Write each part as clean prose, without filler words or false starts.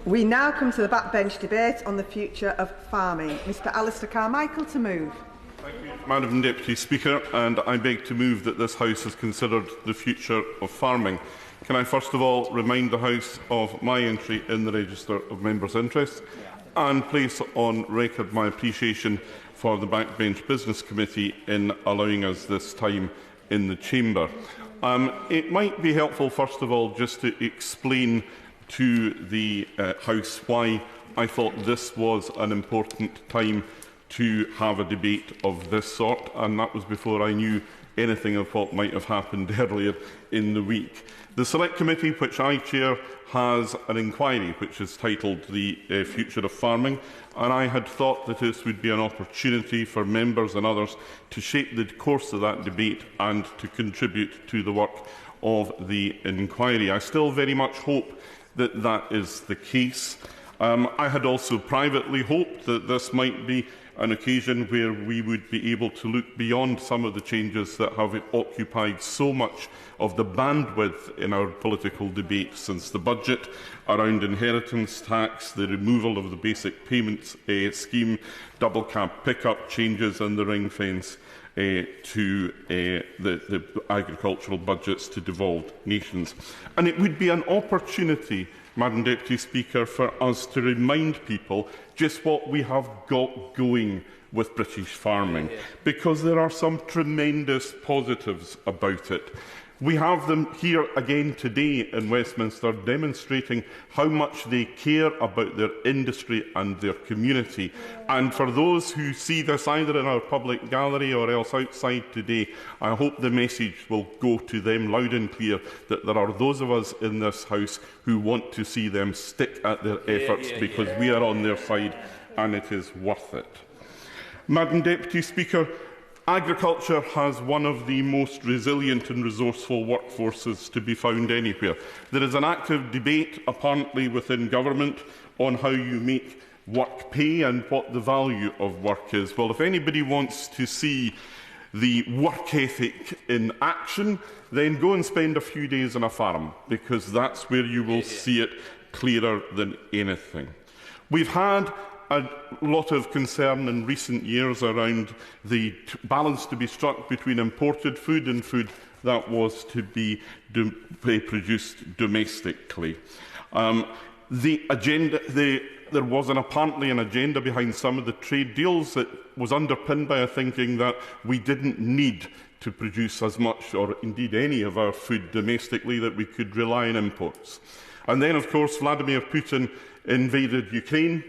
We now come to the backbench debate on the future of farming. Mr Alistair Carmichael to move. Thank you, Madam Deputy Speaker, and I beg to move that this House has considered the future of farming. Can I first of all remind the House of my entry in the Register of Members' Interests and place on record my appreciation for the Backbench Business Committee in allowing us this time in the Chamber. It might be helpful, first of all, just to explain to the House why I thought this was an important time to have a debate of this sort, and that was before I knew anything of what might have happened earlier in the week. The Select Committee, which I chair, has an inquiry which is titled The Future of Farming, and I had thought that this would be an opportunity for members and others to shape the course of that debate and to contribute to the work of the inquiry. I still very much hope that that is the case. I had also privately hoped that this might be an occasion where we would be able to look beyond some of the changes that have occupied so much of the bandwidth in our political debate since the budget around inheritance tax, the removal of the basic payments scheme, double cab pickup changes and the ring fence to the agricultural budgets to devolved nations. And it would be an opportunity, Madam Deputy Speaker, for us to remind people just what we have got going with British farming, because there are some tremendous positives about it. We have them here again today in Westminster demonstrating how much they care about their industry and their community. And for those who see this either in our public gallery or else outside today, I hope the message will go to them loud and clear that there are those of us in this House who want to see them stick at their efforts because we are on their side and it is worth it. Madam Deputy Speaker, agriculture has one of the most resilient and resourceful workforces to be found anywhere. There is an active debate, apparently within government, on how you make work pay and what the value of work is. Well, if anybody wants to see the work ethic in action, then go and spend a few days on a farm, because that's where you will see it clearer than anything. We've had a lot of concern in recent years around the balance to be struck between imported food and food that was to be produced domestically. There was apparently an agenda behind some of the trade deals that was underpinned by a thinking that we didn't need to produce as much or indeed any of our food domestically, that we could rely on imports. And then, of course, Vladimir Putin invaded Ukraine.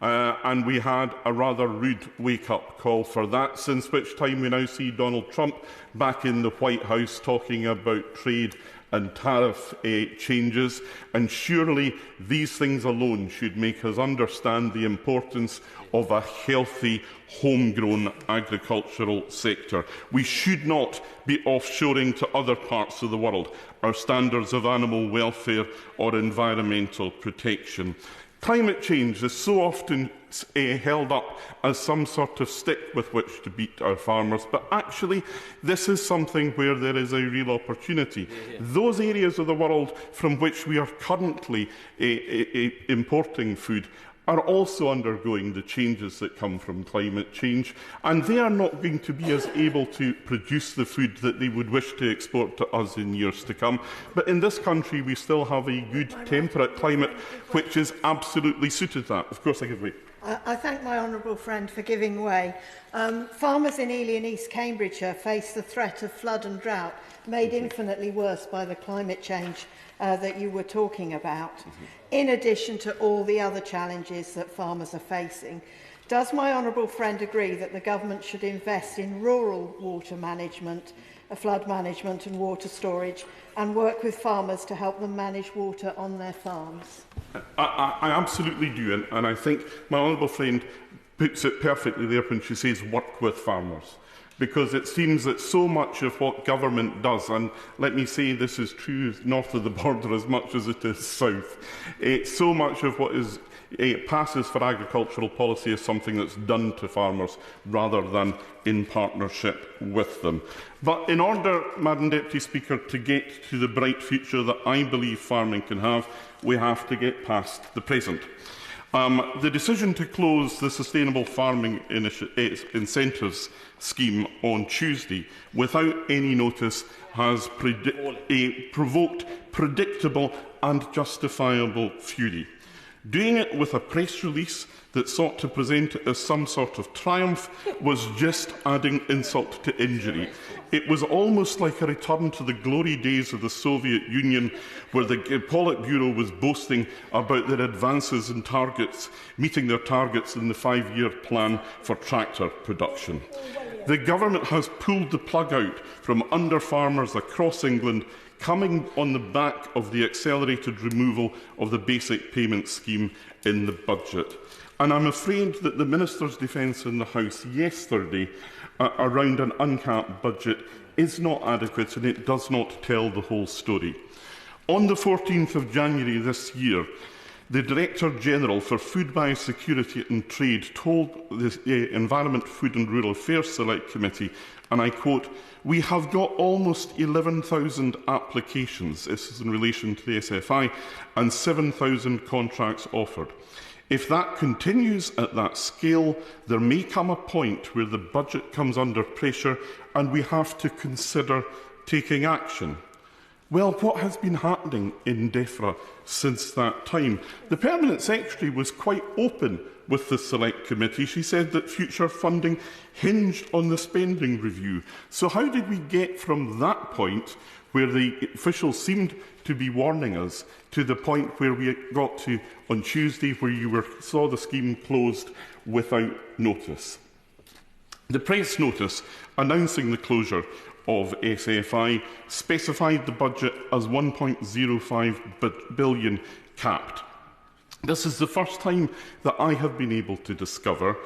And we had a rather rude wake-up call for that, since which time we now see Donald Trump back in the White House talking about trade and tariff changes. And surely these things alone should make us understand the importance of a healthy, homegrown agricultural sector. We should not be offshoring to other parts of the world our standards of animal welfare or environmental protection. Climate change is so often held up as some sort of stick with which to beat our farmers, but actually this is something where there is a real opportunity. Those areas of the world from which we are currently importing food are also undergoing the changes that come from climate change, and they are not going to be as able to produce the food that they would wish to export to us in years to come. But in this country, we still have a good temperate climate which is absolutely suited that. Of course, I give way. I thank my honourable friend for giving way. Farmers in Ely and East Cambridgeshire face the threat of flood and drought, made infinitely worse by the climate change that you were talking about, in addition to all the other challenges that farmers are facing. Does my honourable friend agree that the government should invest in rural water management, flood management and water storage, and work with farmers to help them manage water on their farms? I absolutely do, and I think my honourable friend puts it perfectly there when she says work with farmers. Because it seems that so much of what government does, and let me say this is true north of the border as much as it is south, so much of what is passes for agricultural policy as something that's done to farmers rather than in partnership with them. But in order, Madam Deputy Speaker, to get to the bright future that I believe farming can have, we have to get past the present. The decision to close the Sustainable Farming Incentives Scheme on Tuesday without any notice has provoked predictable and justifiable fury. Doing it with a press release that sought to present it as some sort of triumph was just adding insult to injury. It was almost like a return to the glory days of the Soviet Union, where the Politburo was boasting about their advances in targets, meeting their targets in the 5-year plan for tractor production. The government has pulled the plug out from under farmers across England, coming on the back of the accelerated removal of the basic payment scheme in the budget. And I'm afraid that the Minister's defence in the House yesterday around an uncapped budget is not adequate, and it does not tell the whole story. On the 14th of January this year, the Director-General for Food Biosecurity and Trade told the Environment, Food and Rural Affairs Select Committee, and I quote, "We have got almost 11,000 applications," this is in relation to the SFI, "and 7,000 contracts offered. If that continues at that scale, there may come a point where the budget comes under pressure and we have to consider taking action." Well, what has been happening in DEFRA since that time? The Permanent Secretary was quite open with the Select Committee. She said that future funding hinged on the spending review. So how did we get from that point, where the officials seemed to be warning us, to the point where we got to on Tuesday, where you saw the scheme closed without notice? The press notice announcing the closure of SFI specified the budget as 1.05 billion capped. This is the first time that I have been able to discover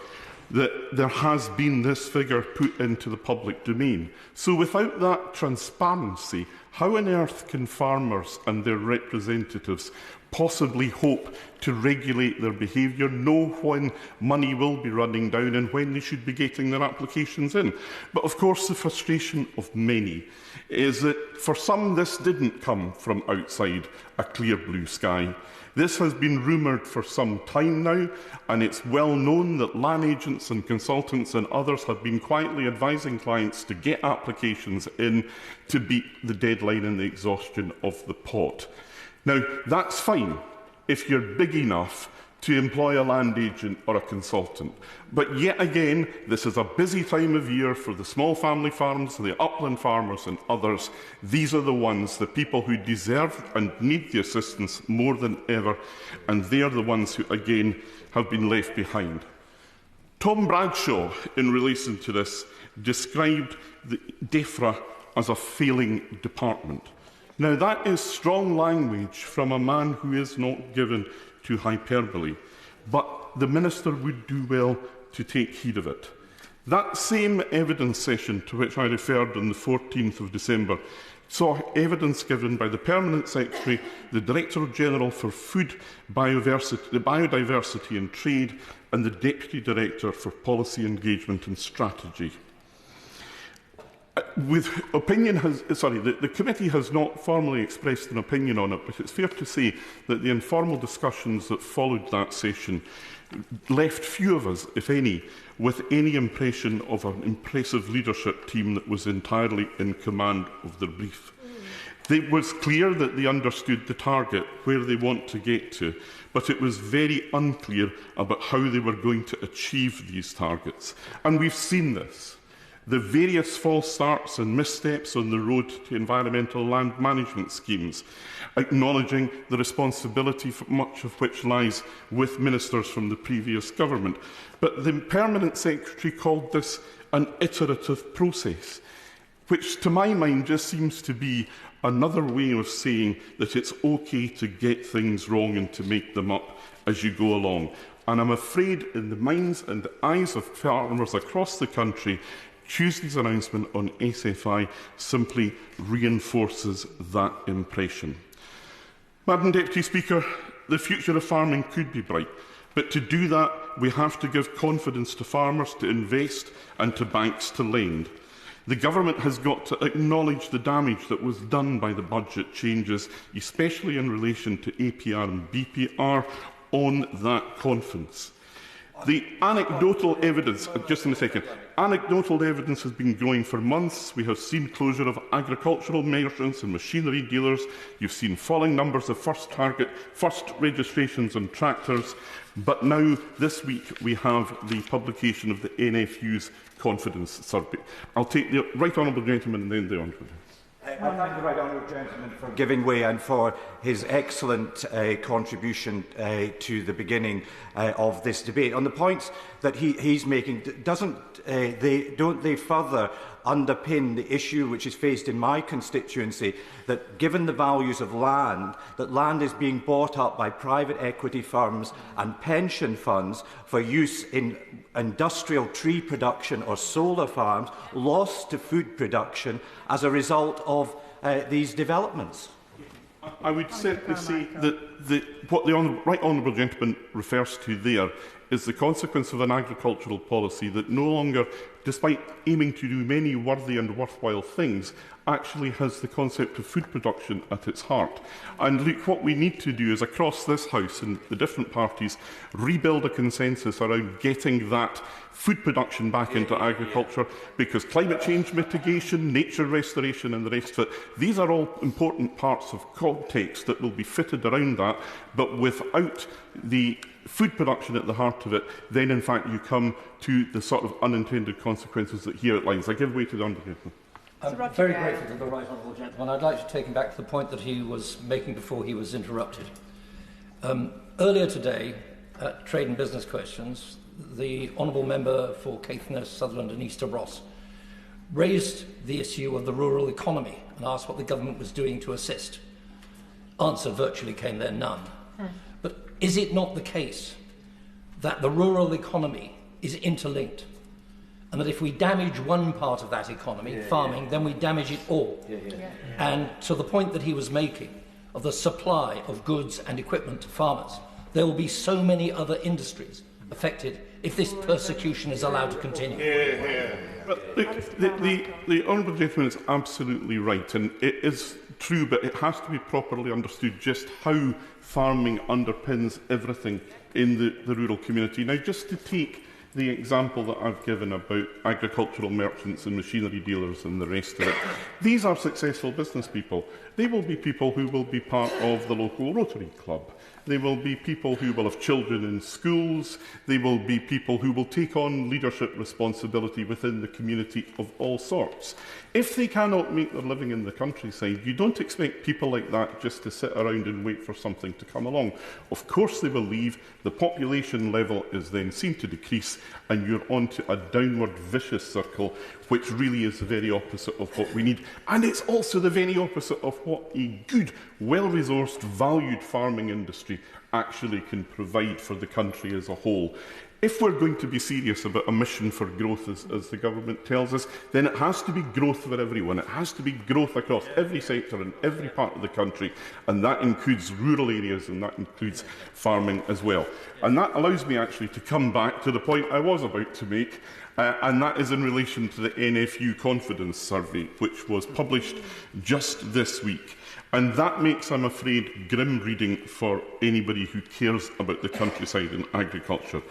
that there has been this figure put into the public domain. So without that transparency, how on earth can farmers and their representatives possibly hope to regulate their behaviour, know when money will be running down and when they should be getting their applications in? But of course the frustration of many is that for some this didn't come from outside a clear blue sky. This has been rumoured for some time now, and it's well known that land agents and consultants and others have been quietly advising clients to get applications in to beat the deadline and the exhaustion of the pot. Now, that's fine if you're big enough to employ a land agent or a consultant. But yet again, this is a busy time of year for the small family farms, the upland farmers and others. These are the ones, the people who deserve and need the assistance more than ever, and they are the ones who, again, have been left behind. Tom Bradshaw, in relation to this, described the DEFRA as a failing department. Now, that is strong language from a man who is not given to hyperbole, but the Minister would do well to take heed of it. That same evidence session to which I referred on the 14th of December saw evidence given by the Permanent Secretary, the Director-General for Food, Biodiversity and Trade, and the Deputy Director for Policy Engagement and Strategy. The committee has not formally expressed an opinion on it, but it's fair to say that the informal discussions that followed that session left few of us, if any, with any impression of an impressive leadership team that was entirely in command of the brief. It was clear that they understood the target, where they want to get to, but it was very unclear about how they were going to achieve these targets. And we've seen this. The various false starts and missteps on the road to environmental land management schemes, acknowledging the responsibility for much of which lies with ministers from the previous government. But the Permanent Secretary called this an iterative process, which to my mind just seems to be another way of saying that it's okay to get things wrong and to make them up as you go along. And I'm afraid in the minds and the eyes of farmers across the country, Tuesday's announcement on SFI simply reinforces that impression. Madam Deputy Speaker, the future of farming could be bright, But to do that, we have to give confidence to farmers to invest and to banks to lend. The government has got to acknowledge the damage that was done by the budget changes, especially in relation to APR and BPR, on that confidence. The anecdotal evidence, just in a second, anecdotal evidence has been growing for months. We have seen closure of agricultural merchants and machinery dealers. You've seen falling numbers of first registrations on tractors. But now, this week, we have the publication of the NFU's confidence survey. I'll take the right honourable gentleman and then the honourable gentleman. I thank the right honourable gentleman for giving way and for his excellent contribution to the beginning of this debate. On the points that he's making, don't they further underpin the issue which is faced in my constituency, that given the values of land, that land is being bought up by private equity firms and pension funds for use in industrial tree production or solar farms, lost to food production as a result of these developments? I would certainly say that what the right honourable gentleman refers to there is the consequence of an agricultural policy that no longer, despite aiming to do many worthy and worthwhile things, actually has the concept of food production at its heart. And look, what we need to do is, across this House and the different parties, rebuild a consensus around getting that food production back into agriculture, because climate change mitigation, nature restoration and the rest of it, these are all important parts of context that will be fitted around that, but without the food production at the heart of it, then in fact you come to the sort of unintended consequences that he outlines. I give way to the honourable gentleman. I'm very grateful to the right honourable gentleman. I'd like to take him back to the point that he was making before he was interrupted. Earlier today, at Trade and Business Questions, the honourable member for Caithness, Sutherland and Easter Ross raised the issue of the rural economy and asked what the government was doing to assist. Answer virtually came there, none. But is it not the case that the rural economy is interlinked, and that if we damage one part of that economy, farming, then we damage it all? And to the point that he was making of the supply of goods and equipment to farmers, there will be so many other industries affected if this persecution is allowed to continue. But look, the honourable gentleman is absolutely right, and it is true, but it has to be properly understood just how farming underpins everything in the rural community. Now, just to take the example that I've given about agricultural merchants and machinery dealers and the rest of it, these are successful business people. They will be people who will be part of the local Rotary Club. They will be people who will have children in schools. They will be people who will take on leadership responsibility within the community of all sorts. If they cannot make their living in the countryside, you don't expect people like that just to sit around and wait for something to come along. Of course they will leave. The population level is then seen to decrease, and you're onto a downward vicious circle, which really is the very opposite of what we need. And it's also the very opposite of what a good, well-resourced, valued farming industry actually can provide for the country as a whole. If we're going to be serious about a mission for growth, as the government tells us, then it has to be growth for everyone. It has to be growth across every sector in every part of the country, and that includes rural areas and that includes farming as well. And that allows me actually to come back to the point I was about to make, and that is in relation to the NFU confidence survey, which was published just this week. And that makes, I'm afraid, grim reading for anybody who cares about the countryside and agriculture.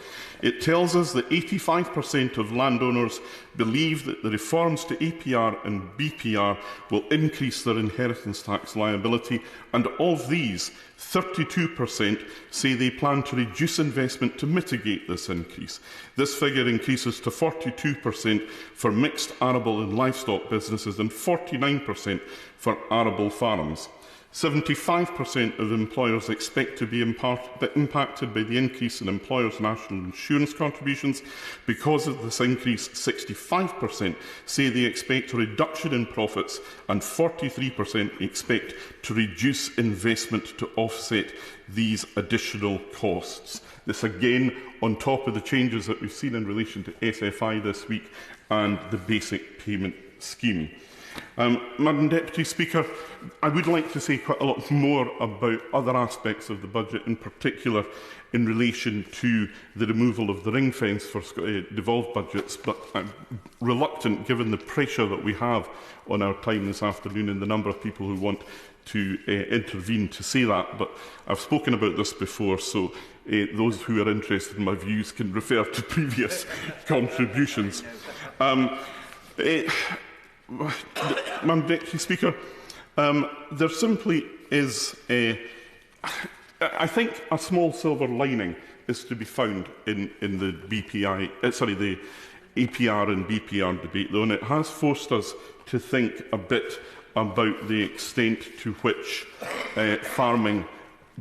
It tells us that 85% of landowners believe that the reforms to APR and BPR will increase their inheritance tax liability, and of these, 32% say they plan to reduce investment to mitigate this increase. This figure increases to 42% for mixed arable and livestock businesses and 49% for arable farms. 75% of employers expect to be impacted by the increase in employers' national insurance contributions. Because of this increase, 65% say they expect a reduction in profits, and 43% expect to reduce investment to offset these additional costs. This again on top of the changes that we've seen in relation to SFI this week and the basic payment scheme. Madam Deputy Speaker, I would like to say quite a lot more about other aspects of the budget, in particular in relation to the removal of the ring fence for devolved budgets, but I'm reluctant, given the pressure that we have on our time this afternoon and the number of people who want to intervene, to say that. But I've spoken about this before, so those who are interested in my views can refer to previous contributions. Madam Deputy Speaker, there simply is I think a small silver lining is to be found in the the APR and BPR debate, though, and it has forced us to think a bit about the extent to which farming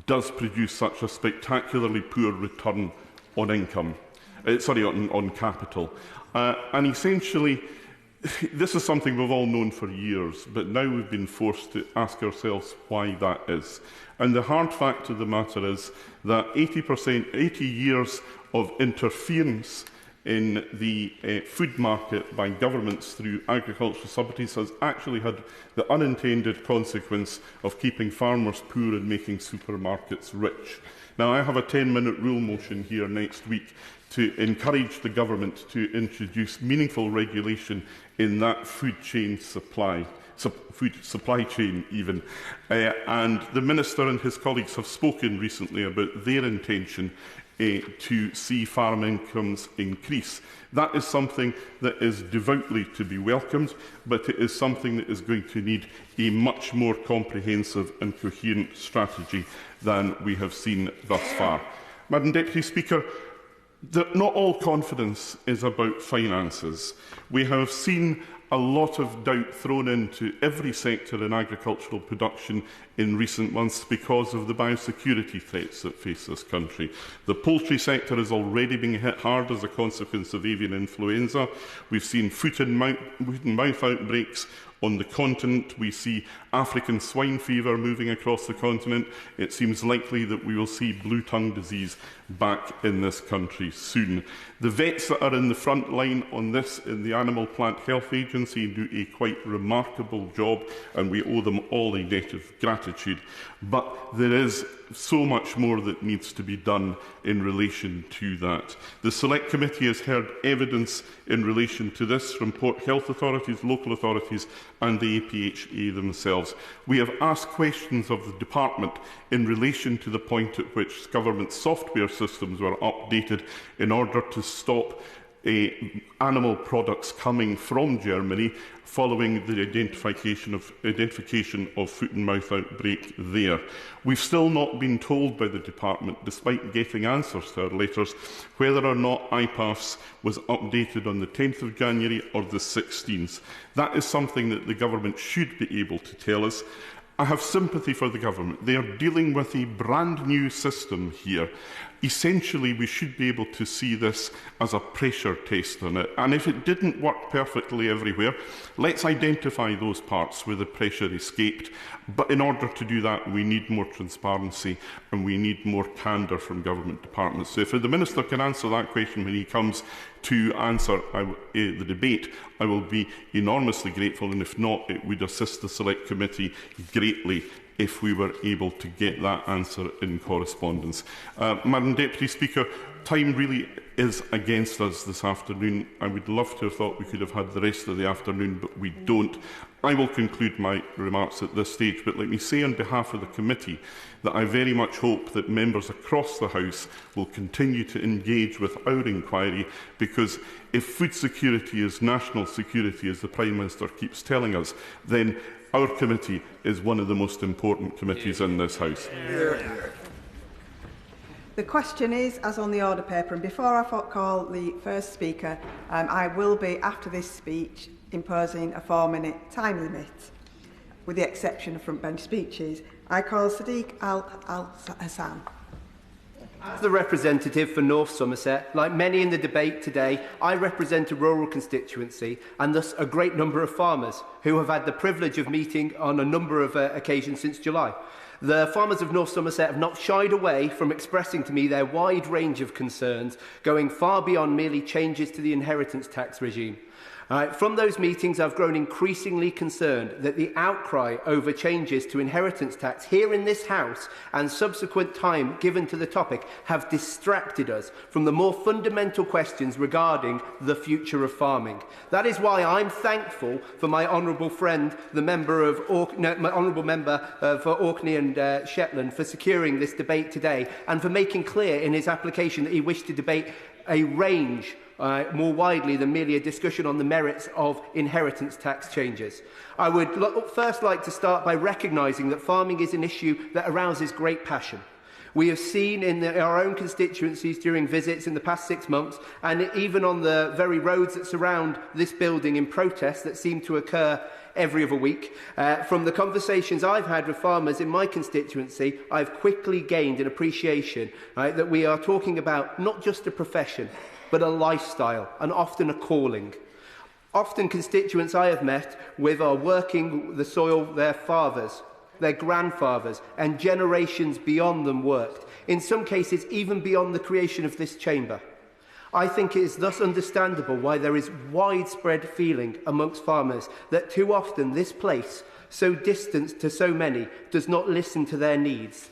does produce such a spectacularly poor return on income, on capital, and essentially. This is something we've all known for years, but now we've been forced to ask ourselves why that is. And the hard fact of the matter is that 80 years of interference in the food market by governments through agricultural subsidies has actually had the unintended consequence of keeping farmers poor and making supermarkets rich. Now, I have a 10-minute rule motion here next week to encourage the government to introduce meaningful regulation in that food supply chain even. And the Minister and his colleagues have spoken recently about their intention to see farm incomes increase. That is something that is devoutly to be welcomed, but it is something that is going to need a much more comprehensive and coherent strategy than we have seen thus far. Madam Deputy Speaker, not all confidence is about finances. We have seen a lot of doubt thrown into every sector in agricultural production in recent months because of the biosecurity threats that face this country. The poultry sector is already being hit hard as a consequence of avian influenza. We've seen foot and mouth outbreaks on the continent. We see African swine fever moving across the continent. It seems likely that we will see blue tongue disease back in this country soon. The vets that are in the front line on this in the Animal Plant Health Agency do a quite remarkable job, and we owe them all a debt of gratitude. But there is so much more that needs to be done in relation to that. The Select Committee has heard evidence in relation to this from port health authorities, local authorities and the APHA themselves. We have asked questions of the Department in relation to the point at which government software systems were updated in order to stop animal products coming from Germany following the identification of foot and mouth outbreak there. We've still not been told by the Department, despite getting answers to our letters, whether or not IPAFS was updated on the 10th of January or the 16th. That is something that the government should be able to tell us. I have sympathy for the government. They are dealing with a brand new system here. Essentially, we should be able to see this as a pressure test on it. And if it didn't work perfectly everywhere, let's identify those parts where the pressure escaped. But in order to do that, we need more transparency and we need more candour from government departments. So if the Minister can answer that question when he comes to answer the debate, I will be enormously grateful, and if not, it would assist the Select Committee greatly if we were able to get that answer in correspondence. Madam Deputy Speaker, time really is against us this afternoon. I would love to have thought we could have had the rest of the afternoon, but we don't. I will conclude my remarks at this stage, but let me say on behalf of the committee that I very much hope that members across the House will continue to engage with our inquiry, because if food security is national security, as the Prime Minister keeps telling us, then our committee is one of the most important committees in this House. The question is, as on the order paper, and before I call the first speaker, I will be, after this speech, imposing a 4-minute time limit, with the exception of front-bench speeches. I call Sadik Al-Hassan. As the representative for North Somerset, like many in the debate today, I represent a rural constituency and thus a great number of farmers who have had the privilege of meeting on a number of occasions since July. The farmers of North Somerset have not shied away from expressing to me their wide range of concerns, going far beyond merely changes to the inheritance tax regime. From those meetings, I've grown increasingly concerned that the outcry over changes to inheritance tax here in this House and subsequent time given to the topic have distracted us from the more fundamental questions regarding the future of farming. That is why I'm thankful for my honourable friend, the member of honourable member for Orkney and Shetland, for securing this debate today and for making clear in his application that he wished to debate a range more widely than merely a discussion on the merits of inheritance tax changes. I would first like to start by recognising that farming is an issue that arouses great passion. We have seen in our own constituencies during visits in the past 6 months, and even on the very roads that surround this building in protests that seem to occur every other week. From the conversations I've had with farmers in my constituency, I've quickly gained an appreciation that we are talking about not just a profession, but a lifestyle, and often a calling. Often constituents I have met with are working the soil their fathers, their grandfathers, and generations beyond them worked, in some cases even beyond the creation of this chamber. I think it is thus understandable why there is widespread feeling amongst farmers that too often this place, so distant to so many, does not listen to their needs,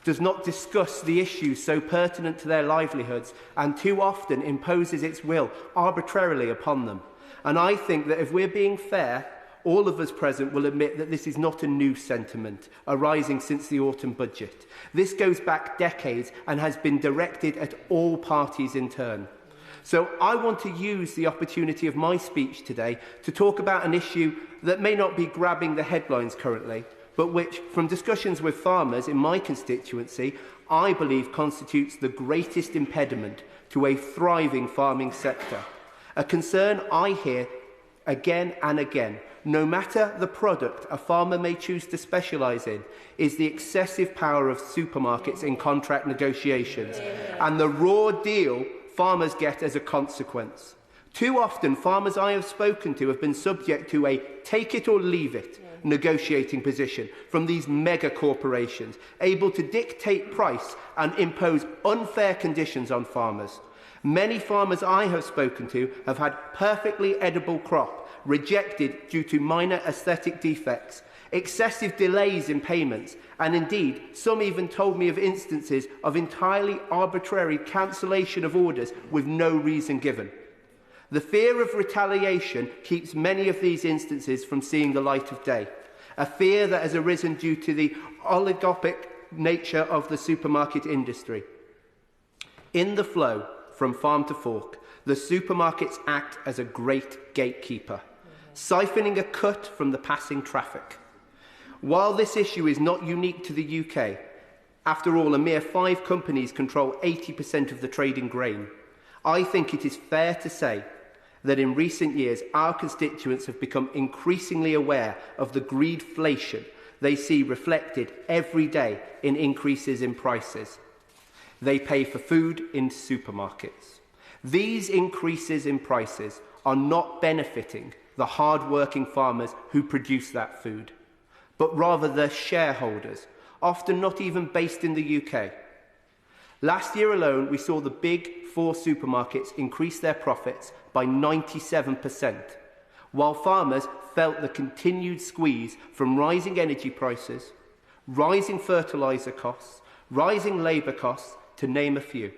does not discuss the issues so pertinent to their livelihoods, and too often imposes its will arbitrarily upon them. And I think that if we're being fair, all of us present will admit that this is not a new sentiment arising since the autumn budget. This goes back decades and has been directed at all parties in turn. So I want to use the opportunity of my speech today to talk about an issue that may not be grabbing the headlines currently, but which, from discussions with farmers in my constituency, I believe constitutes the greatest impediment to a thriving farming sector. A concern I hear again and again, no matter the product a farmer may choose to specialise in, is the excessive power of supermarkets in contract negotiations and the raw deal farmers get as a consequence. Too often, farmers I have spoken to have been subject to a take it or leave it negotiating position from these mega corporations, able to dictate price and impose unfair conditions on farmers. Many farmers I have spoken to have had perfectly edible crop rejected due to minor aesthetic defects, excessive delays in payments, and indeed some even told me of instances of entirely arbitrary cancellation of orders with no reason given. The fear of retaliation keeps many of these instances from seeing the light of day, a fear that has arisen due to the oligopolistic nature of the supermarket industry. In the flow from farm to fork, the supermarkets act as a great gatekeeper, siphoning a cut from the passing traffic. While this issue is not unique to the UK, after all, a mere 5 companies control 80% of the trade in grain, I think it is fair to say that in recent years our constituents have become increasingly aware of the greedflation they see reflected every day in increases in prices they pay for food in supermarkets. These increases in prices are not benefiting the hard-working farmers who produce that food, but rather the shareholders, often not even based in the UK. Last year alone, we saw the big 4 supermarkets increase their profits by 97%, while farmers felt the continued squeeze from rising energy prices, rising fertiliser costs, rising labour costs, to name a few.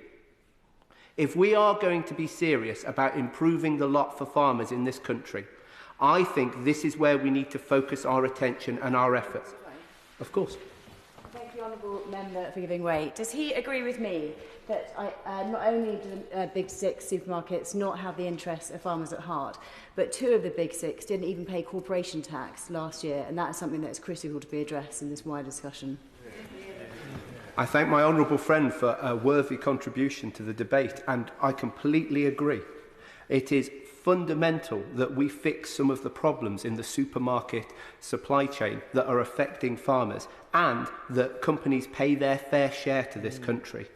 If we are going to be serious about improving the lot for farmers in this country, I think this is where we need to focus our attention and our efforts. Of course. Thank you, Honourable Member, for giving way. Does he agree with me that not only do the Big 6 supermarkets not have the interests of farmers at heart, but 2 of the Big 6 didn't even pay corporation tax last year, and that is something that is critical to be addressed in this wider discussion? I thank my honourable friend for a worthy contribution to the debate, and I completely agree. It is fundamental that we fix some of the problems in the supermarket supply chain that are affecting farmers, and that companies pay their fair share to this country.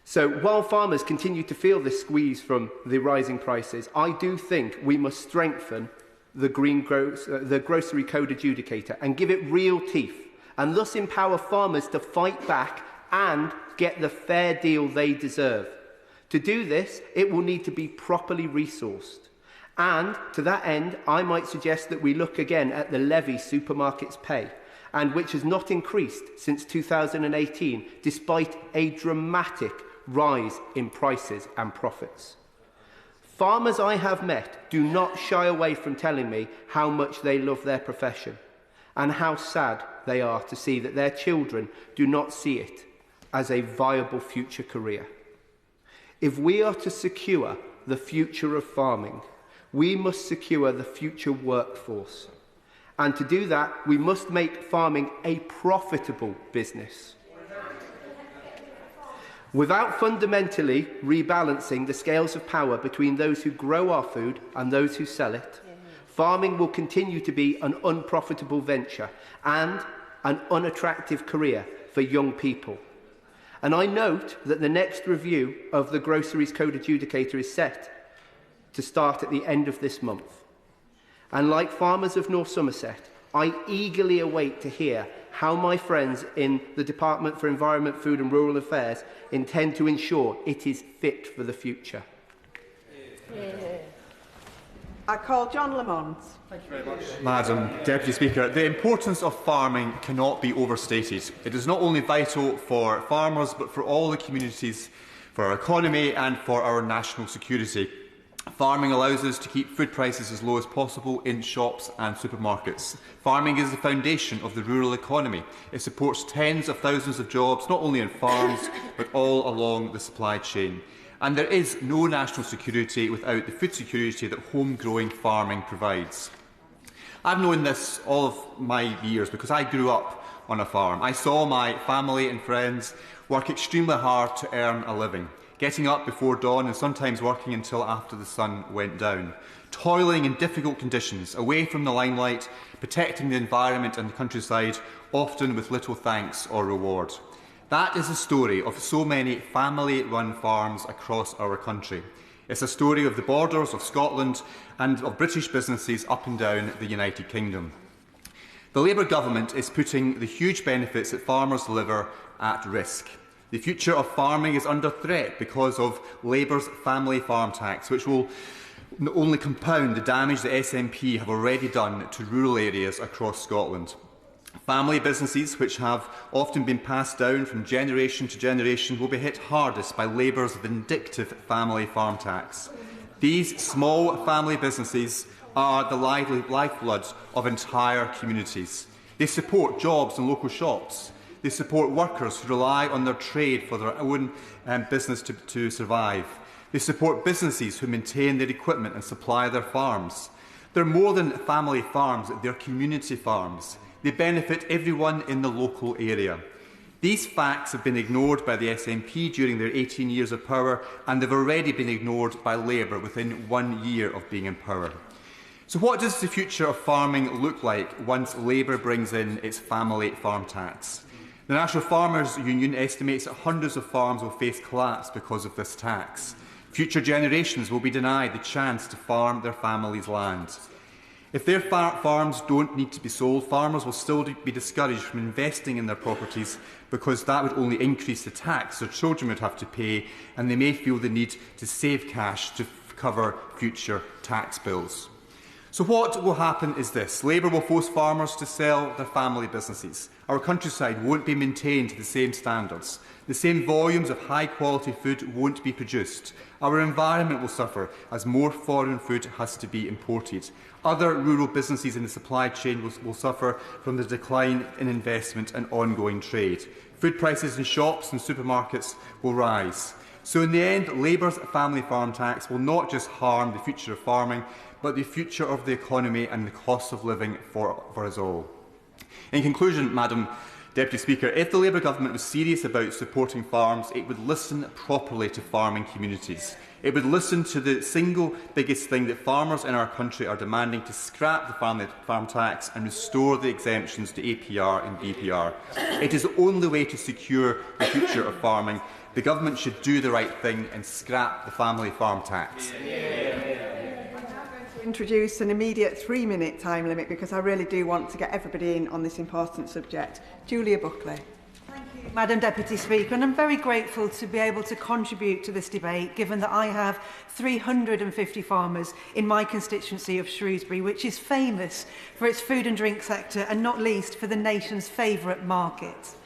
So while farmers continue to feel this squeeze from the rising prices, I do think we must strengthen the grocery code adjudicator and give it real teeth, and thus empower farmers to fight back and get the fair deal they deserve. To do this, it will need to be properly resourced. And to that end, I might suggest that we look again at the levy supermarkets pay, and which has not increased since 2018, despite a dramatic rise in prices and profits. Farmers I have met do not shy away from telling me how much they love their profession and how sad they are to see that their children do not see it as a viable future career. If we are to secure the future of farming, we must secure the future workforce. And to do that, we must make farming a profitable business. Without fundamentally rebalancing the scales of power between those who grow our food and those who sell it, farming will continue to be an unprofitable venture and an unattractive career for young people. And I note that the next review of the Groceries Code Adjudicator is set to start at the end of this month. And like farmers of North Somerset, I eagerly await to hear how my friends in the Department for Environment, Food and Rural Affairs intend to ensure it is fit for the future. I call John Lamont. Thank you very much, Madam Deputy Speaker. The importance of farming cannot be overstated. It is not only vital for farmers, but for all the communities, for our economy and for our national security. Farming allows us to keep food prices as low as possible in shops and supermarkets. Farming is the foundation of the rural economy. It supports tens of thousands of jobs, not only on farms, but all along the supply chain. And there is no national security without the food security that home-growing farming provides. I've known this all of my years because I grew up on a farm. I saw my family and friends work extremely hard to earn a living, getting up before dawn and sometimes working until after the sun went down, toiling in difficult conditions, away from the limelight, protecting the environment and the countryside, often with little thanks or reward. That is the story of so many family-run farms across our country. It's a story of the borders of Scotland and of British businesses up and down the United Kingdom. The Labour government is putting the huge benefits that farmers deliver at risk. The future of farming is under threat because of Labour's family farm tax, which will only compound the damage the SNP have already done to rural areas across Scotland. Family businesses, which have often been passed down from generation to generation, will be hit hardest by Labour's vindictive family farm tax. These small family businesses are the lifeblood of entire communities. They support jobs in local shops. They support workers who rely on their trade for their own business to survive. They support businesses who maintain their equipment and supply their farms. They're more than family farms, they're community farms. They benefit everyone in the local area. These facts have been ignored by the SNP during their 18 years of power, and they've already been ignored by Labour within 1 year of being in power. So what does the future of farming look like once Labour brings in its family farm tax? The National Farmers Union estimates that hundreds of farms will face collapse because of this tax. Future generations will be denied the chance to farm their family's land. If their farms don't need to be sold, farmers will still be discouraged from investing in their properties because that would only increase the tax their children would have to pay, and they may feel the need to save cash to cover future tax bills. So what will happen is this. Labour will force farmers to sell their family businesses. Our countryside won't be maintained to the same standards. The same volumes of high-quality food won't be produced. Our environment will suffer as more foreign food has to be imported. Other rural businesses in the supply chain will suffer from the decline in investment and ongoing trade. Food prices in shops and supermarkets will rise. So in the end, Labour's family farm tax will not just harm the future of farming, but the future of the economy and the cost of living for us all. In conclusion, Madam Deputy Speaker, if the Labour government was serious about supporting farms, it would listen properly to farming communities. It would listen to the single biggest thing that farmers in our country are demanding: to scrap the family farm tax and restore the exemptions to APR and BPR. It is the only way to secure the future of farming. The government should do the right thing and scrap the family farm tax. Introduce an immediate 3-minute time limit because I really do want to get everybody in on this important subject. Julia Buckley. Thank you, Madam Deputy Speaker, and I'm very grateful to be able to contribute to this debate, given that I have 350 farmers in my constituency of Shrewsbury, which is famous for its food and drink sector and not least for the nation's favourite market.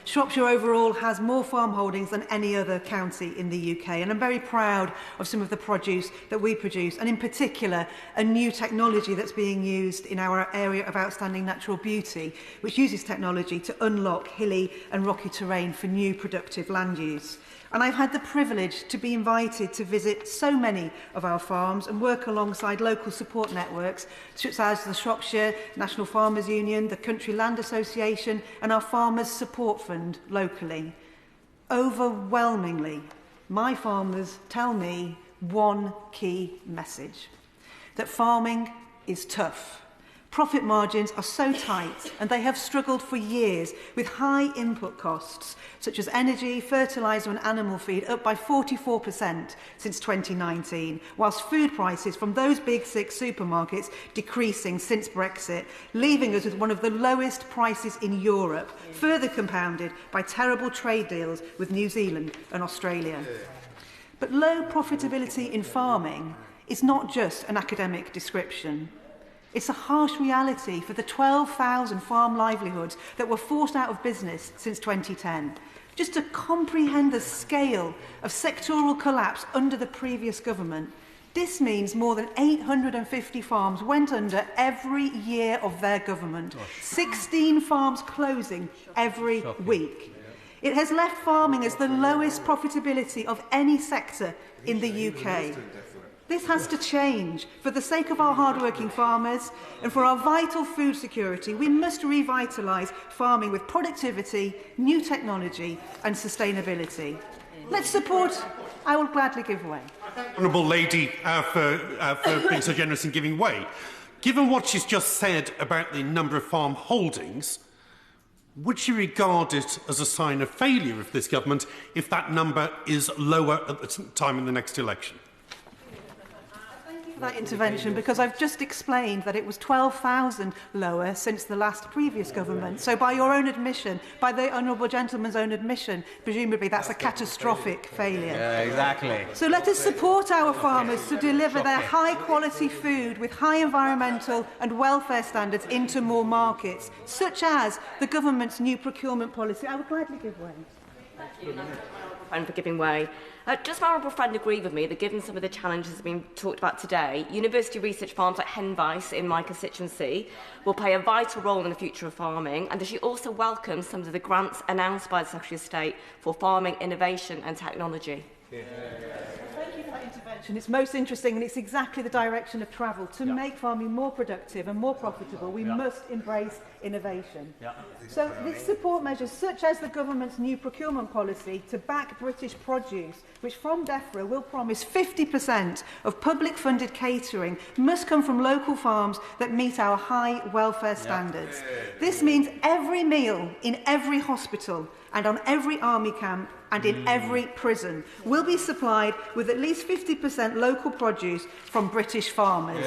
Shropshire overall has more farm holdings than any other county in the UK, and I'm very proud of some of the produce that we produce, and in particular a new technology that's being used in our area of outstanding natural beauty, which uses technology to unlock hilly and rocky terrain for new productive land use. And I've had the privilege to be invited to visit so many of our farms and work alongside local support networks such as the Shropshire National Farmers Union, the Country Land Association and our Farmers Support Fund locally. Overwhelmingly, my farmers tell me one key message: that farming is tough. Profit margins are so tight and they have struggled for years with high input costs such as energy, fertiliser and animal feed up by 44% since 2019, whilst food prices from those big six supermarkets decreasing since Brexit, leaving us with one of the lowest prices in Europe, further compounded by terrible trade deals with New Zealand and Australia. But low profitability in farming is not just an academic description. It's a harsh reality for the 12,000 farm livelihoods that were forced out of business since 2010. Just to comprehend the scale of sectoral collapse under the previous government, this means more than 850 farms went under every year of their government, 16 farms closing every week. It has left farming as the lowest profitability of any sector in the UK. This has to change. For the sake of our hard-working farmers and for our vital food security, we must revitalise farming with productivity, new technology and sustainability. Let's support. I will gladly give way. Honourable Lady for being so generous in giving way. Given what she's just said about the number of farm holdings, would she regard it as a sign of failure of this government if that number is lower at the time in the next election? That intervention, because I've just explained that it was 12,000 lower since the last previous government. So by your own admission, by the honourable gentleman's own admission, presumably that's a catastrophic failure. Yeah, exactly. So let us support our farmers to deliver their high quality food with high environmental and welfare standards into more markets, such as the government's new procurement policy. I would gladly give way. Thank you, and for giving way. Does my honourable friend agree with me that given some of the challenges that have been talked about today, university research farms like Henvice in my constituency will play a vital role in the future of farming? And does she also welcome some of the grants announced by the Secretary of State for farming, innovation and technology? Thank you for that intervention. It's most interesting and it's exactly the direction of travel. To make farming more productive and more profitable, we must embrace innovation. So this support measures, such as the government's new procurement policy to back British produce, which from DEFRA will promise 50% of public funded catering must come from local farms that meet our high welfare standards. This means every meal in every hospital and on every army camp and in every prison will be supplied with at least 50% local produce from British farmers.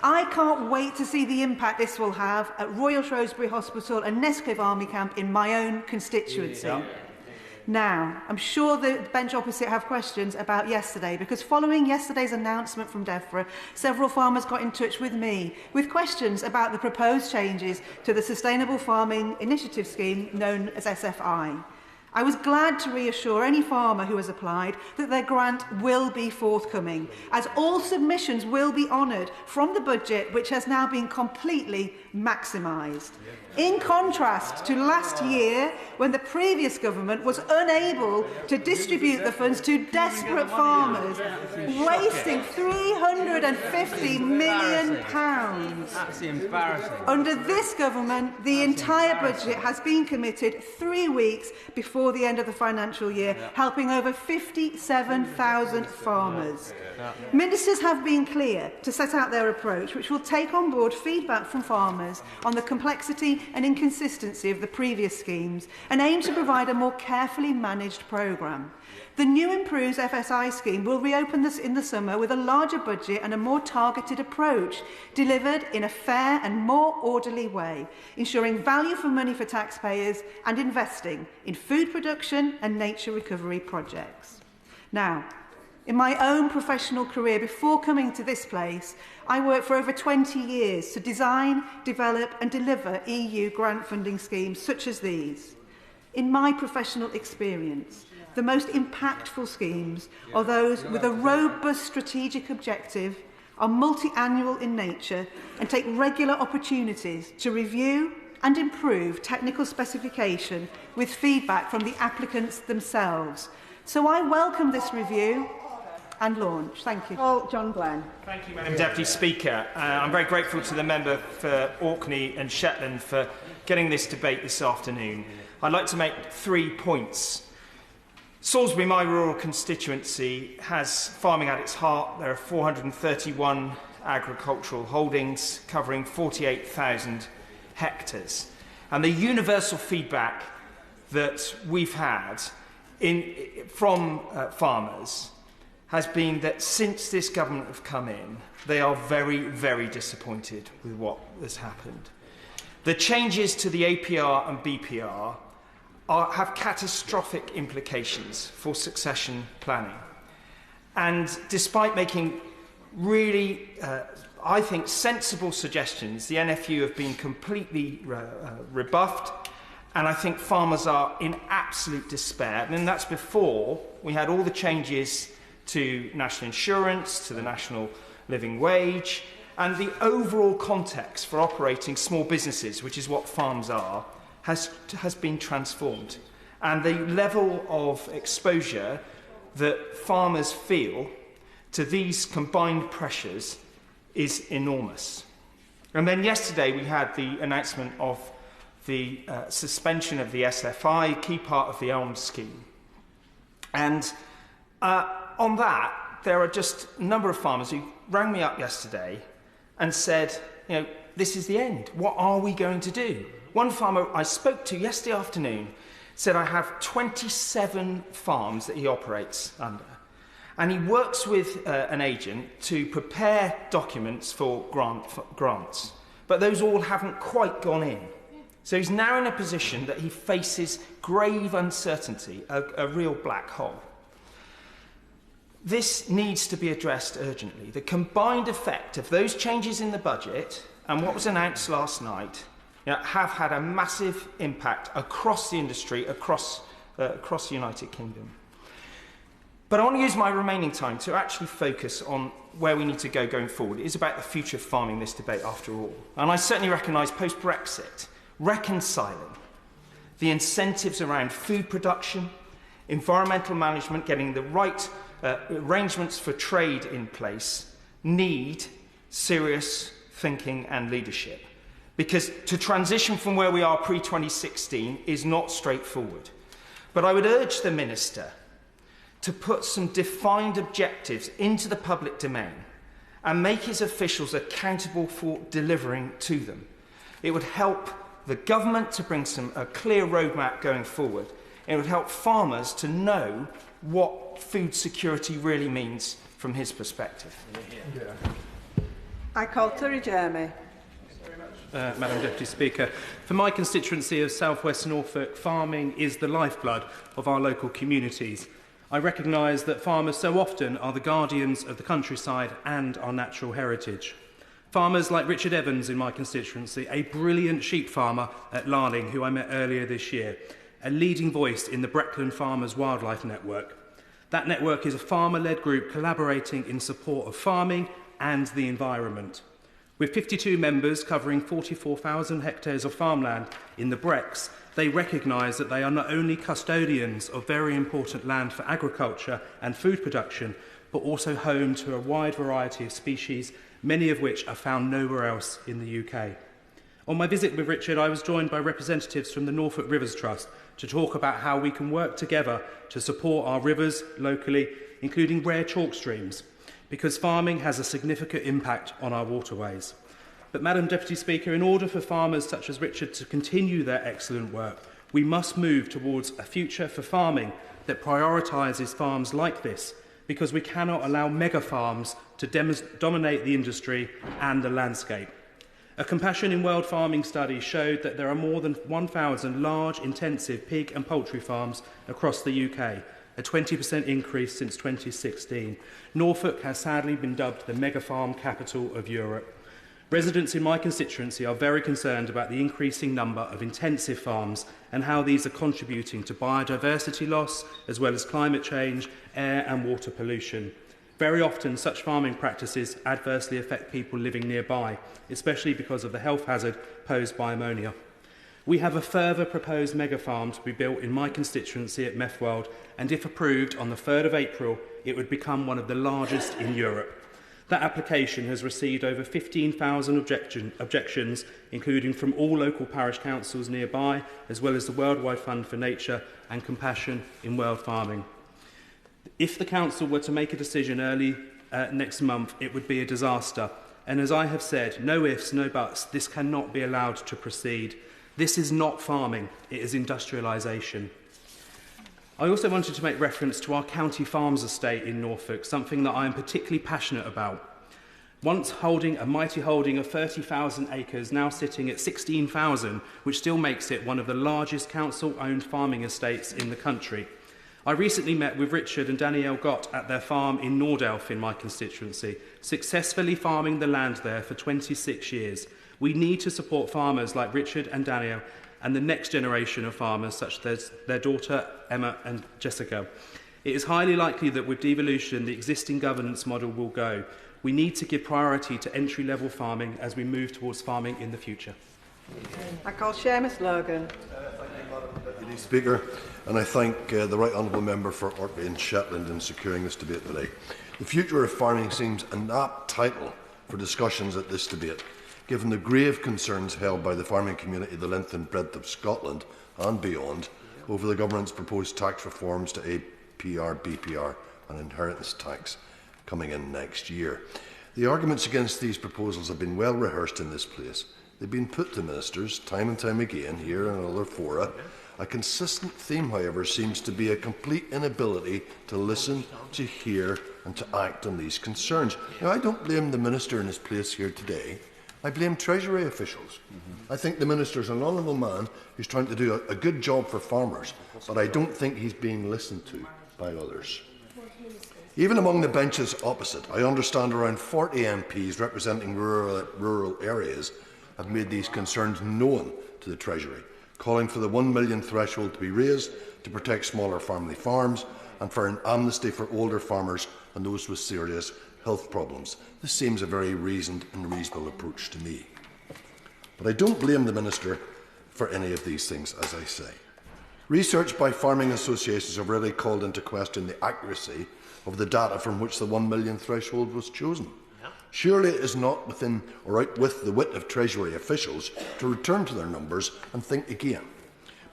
I can't wait to see the impact this will have at Royal Shrewsbury Hospital and Nestcliff Army Camp in my own constituency. Now, I'm sure the bench opposite have questions about yesterday, because following yesterday's announcement from DEFRA, several farmers got in touch with me with questions about the proposed changes to the Sustainable Farming Initiative Scheme known as SFI. I was glad to reassure any farmer who has applied that their grant will be forthcoming, as all submissions will be honoured from the budget, which has now been completely maximised. In contrast to last year, when the previous government was unable to distribute the funds to desperate farmers, wasting £350 million. That's embarrassing. Under this government, the entire budget has been committed 3 weeks before the end of the financial year, helping over 57,000 farmers. Ministers have been clear to set out their approach, which will take on board feedback from farmers on the complexity and inconsistency of the previous schemes and aim to provide a more carefully managed programme. The new improved FSI scheme will reopen this in the summer with a larger budget and a more targeted approach, delivered in a fair and more orderly way, ensuring value for money for taxpayers and investing in food production and nature recovery projects. Now, in my own professional career before coming to this place, I worked for over 20 years to design, develop and deliver EU grant funding schemes such as these. In my professional experience, the most impactful schemes are those with a robust strategic objective, are multi-annual in nature and take regular opportunities to review and improve technical specification with feedback from the applicants themselves. So I welcome this review and launch. Thank you. John Glen. Thank you, Madam Deputy Speaker. I'm very grateful to the member for Orkney and Shetland for getting this debate this afternoon. I'd like to make 3 points. Salisbury, my rural constituency, has farming at its heart. There are 431 agricultural holdings covering 48,000 hectares. And the universal feedback that we've had from farmers has been that since this government have come in, they are very, very disappointed with what has happened. The changes to the APR and BPR have catastrophic implications for succession planning. And despite making really, I think, sensible suggestions, the NFU have been completely rebuffed, and I think farmers are in absolute despair. And that's before we had all the changes to national insurance, to the national living wage, and the overall context for operating small businesses, which is what farms are, has been transformed. And the level of exposure that farmers feel to these combined pressures is enormous. And then yesterday we had the announcement of the suspension of the SFI, key part of the ELM scheme. And on that, there are just a number of farmers who rang me up yesterday and said, you know, this is the end. What are we going to do? One farmer I spoke to yesterday afternoon said, I have 27 farms that he operates under. And he works with an agent to prepare documents for grants. But those all haven't quite gone in. So he's now in a position that he faces grave uncertainty, a real black hole. This needs to be addressed urgently. The combined effect of those changes in the budget and what was announced last night have had a massive impact across the industry, across the United Kingdom. But I want to use my remaining time to actually focus on where we need to go going forward. It is about the future of farming, this debate, after all. And I certainly recognise post-Brexit, reconciling the incentives around food production, environmental management, getting the right arrangements for trade in place, need serious thinking and leadership. Because to transition from where we are pre-2016 is not straightforward. But I would urge the Minister to put some defined objectives into the public domain and make his officials accountable for delivering to them. It would help the government to bring a clear roadmap going forward. It would help farmers to know what food security really means from his perspective. I call Jermy. Madam Deputy Speaker. For my constituency of South West Norfolk, farming is the lifeblood of our local communities. I recognise that farmers so often are the guardians of the countryside and our natural heritage. Farmers like Richard Evans in my constituency, a brilliant sheep farmer at Larning, who I met earlier this year, a leading voice in the Breckland Farmers Wildlife Network. That network is a farmer-led group collaborating in support of farming and the environment. With 52 members covering 44,000 hectares of farmland in the Brecks, they recognise that they are not only custodians of very important land for agriculture and food production, but also home to a wide variety of species, many of which are found nowhere else in the UK. On my visit with Richard, I was joined by representatives from the Norfolk Rivers Trust to talk about how we can work together to support our rivers locally, including rare chalk streams, because farming has a significant impact on our waterways. But, Madam Deputy Speaker, in order for farmers such as Richard to continue their excellent work, we must move towards a future for farming that prioritises farms like this, because we cannot allow mega farms to dominate the industry and the landscape. A Compassion in World Farming study showed that there are more than 1,000 large, intensive pig and poultry farms across the UK, a 20% increase since 2016. Norfolk has sadly been dubbed the mega farm capital of Europe. Residents in my constituency are very concerned about the increasing number of intensive farms and how these are contributing to biodiversity loss, as well as climate change, air and water pollution. Very often, such farming practices adversely affect people living nearby, especially because of the health hazard posed by ammonia. We have a further proposed mega farm to be built in my constituency at Methwold, and if approved on the 3rd of April, it would become one of the largest in Europe. That application has received over 15,000 objections, including from all local parish councils nearby, as well as the Worldwide Fund for Nature and Compassion in World Farming. If the council were to make a decision early next month, it would be a disaster. And as I have said, no ifs, no buts, this cannot be allowed to proceed. This is not farming, it is industrialisation. I also wanted to make reference to our county farms estate in Norfolk, something that I am particularly passionate about. Once holding a mighty holding of 30,000 acres, now sitting at 16,000, which still makes it one of the largest council-owned farming estates in the country. I recently met with Richard and Danielle Gott at their farm in Nordelf in my constituency, successfully farming the land there for 26 years. We need to support farmers like Richard and Danielle and the next generation of farmers, such as their daughter Emma and Jessica. It is highly likely that with devolution, the existing governance model will go. We need to give priority to entry-level farming as we move towards farming in the future. I call Seamus Logan. Deputy Speaker, and I thank the Right Honourable Member for Orkney and Shetland in securing this debate today. The future of farming seems an apt title for discussions at this debate, given the grave concerns held by the farming community the length and breadth of Scotland and beyond over the Government's proposed tax reforms to APR, BPR and inheritance tax coming in next year. The arguments against these proposals have been well rehearsed in this place. They've been put to ministers time and time again, here and other fora. A consistent theme, however, seems to be a complete inability to listen, to hear and to act on these concerns. Now, I don't blame the Minister in his place here today. I blame Treasury officials. I think the Minister's an honourable man who's trying to do a good job for farmers, but I don't think he's being listened to by others. Even among the benches opposite, I understand around 40 MPs representing rural areas have made these concerns known to the Treasury, calling for the 1 million threshold to be raised to protect smaller family farms and for an amnesty for older farmers and those with serious health problems. This seems a very reasoned and reasonable approach to me. But I don't blame the Minister for any of these things, as I say. Research by farming associations have already called into question the accuracy of the data from which the 1 million threshold was chosen. Surely it is not within or out with the wit of Treasury officials to return to their numbers and think again.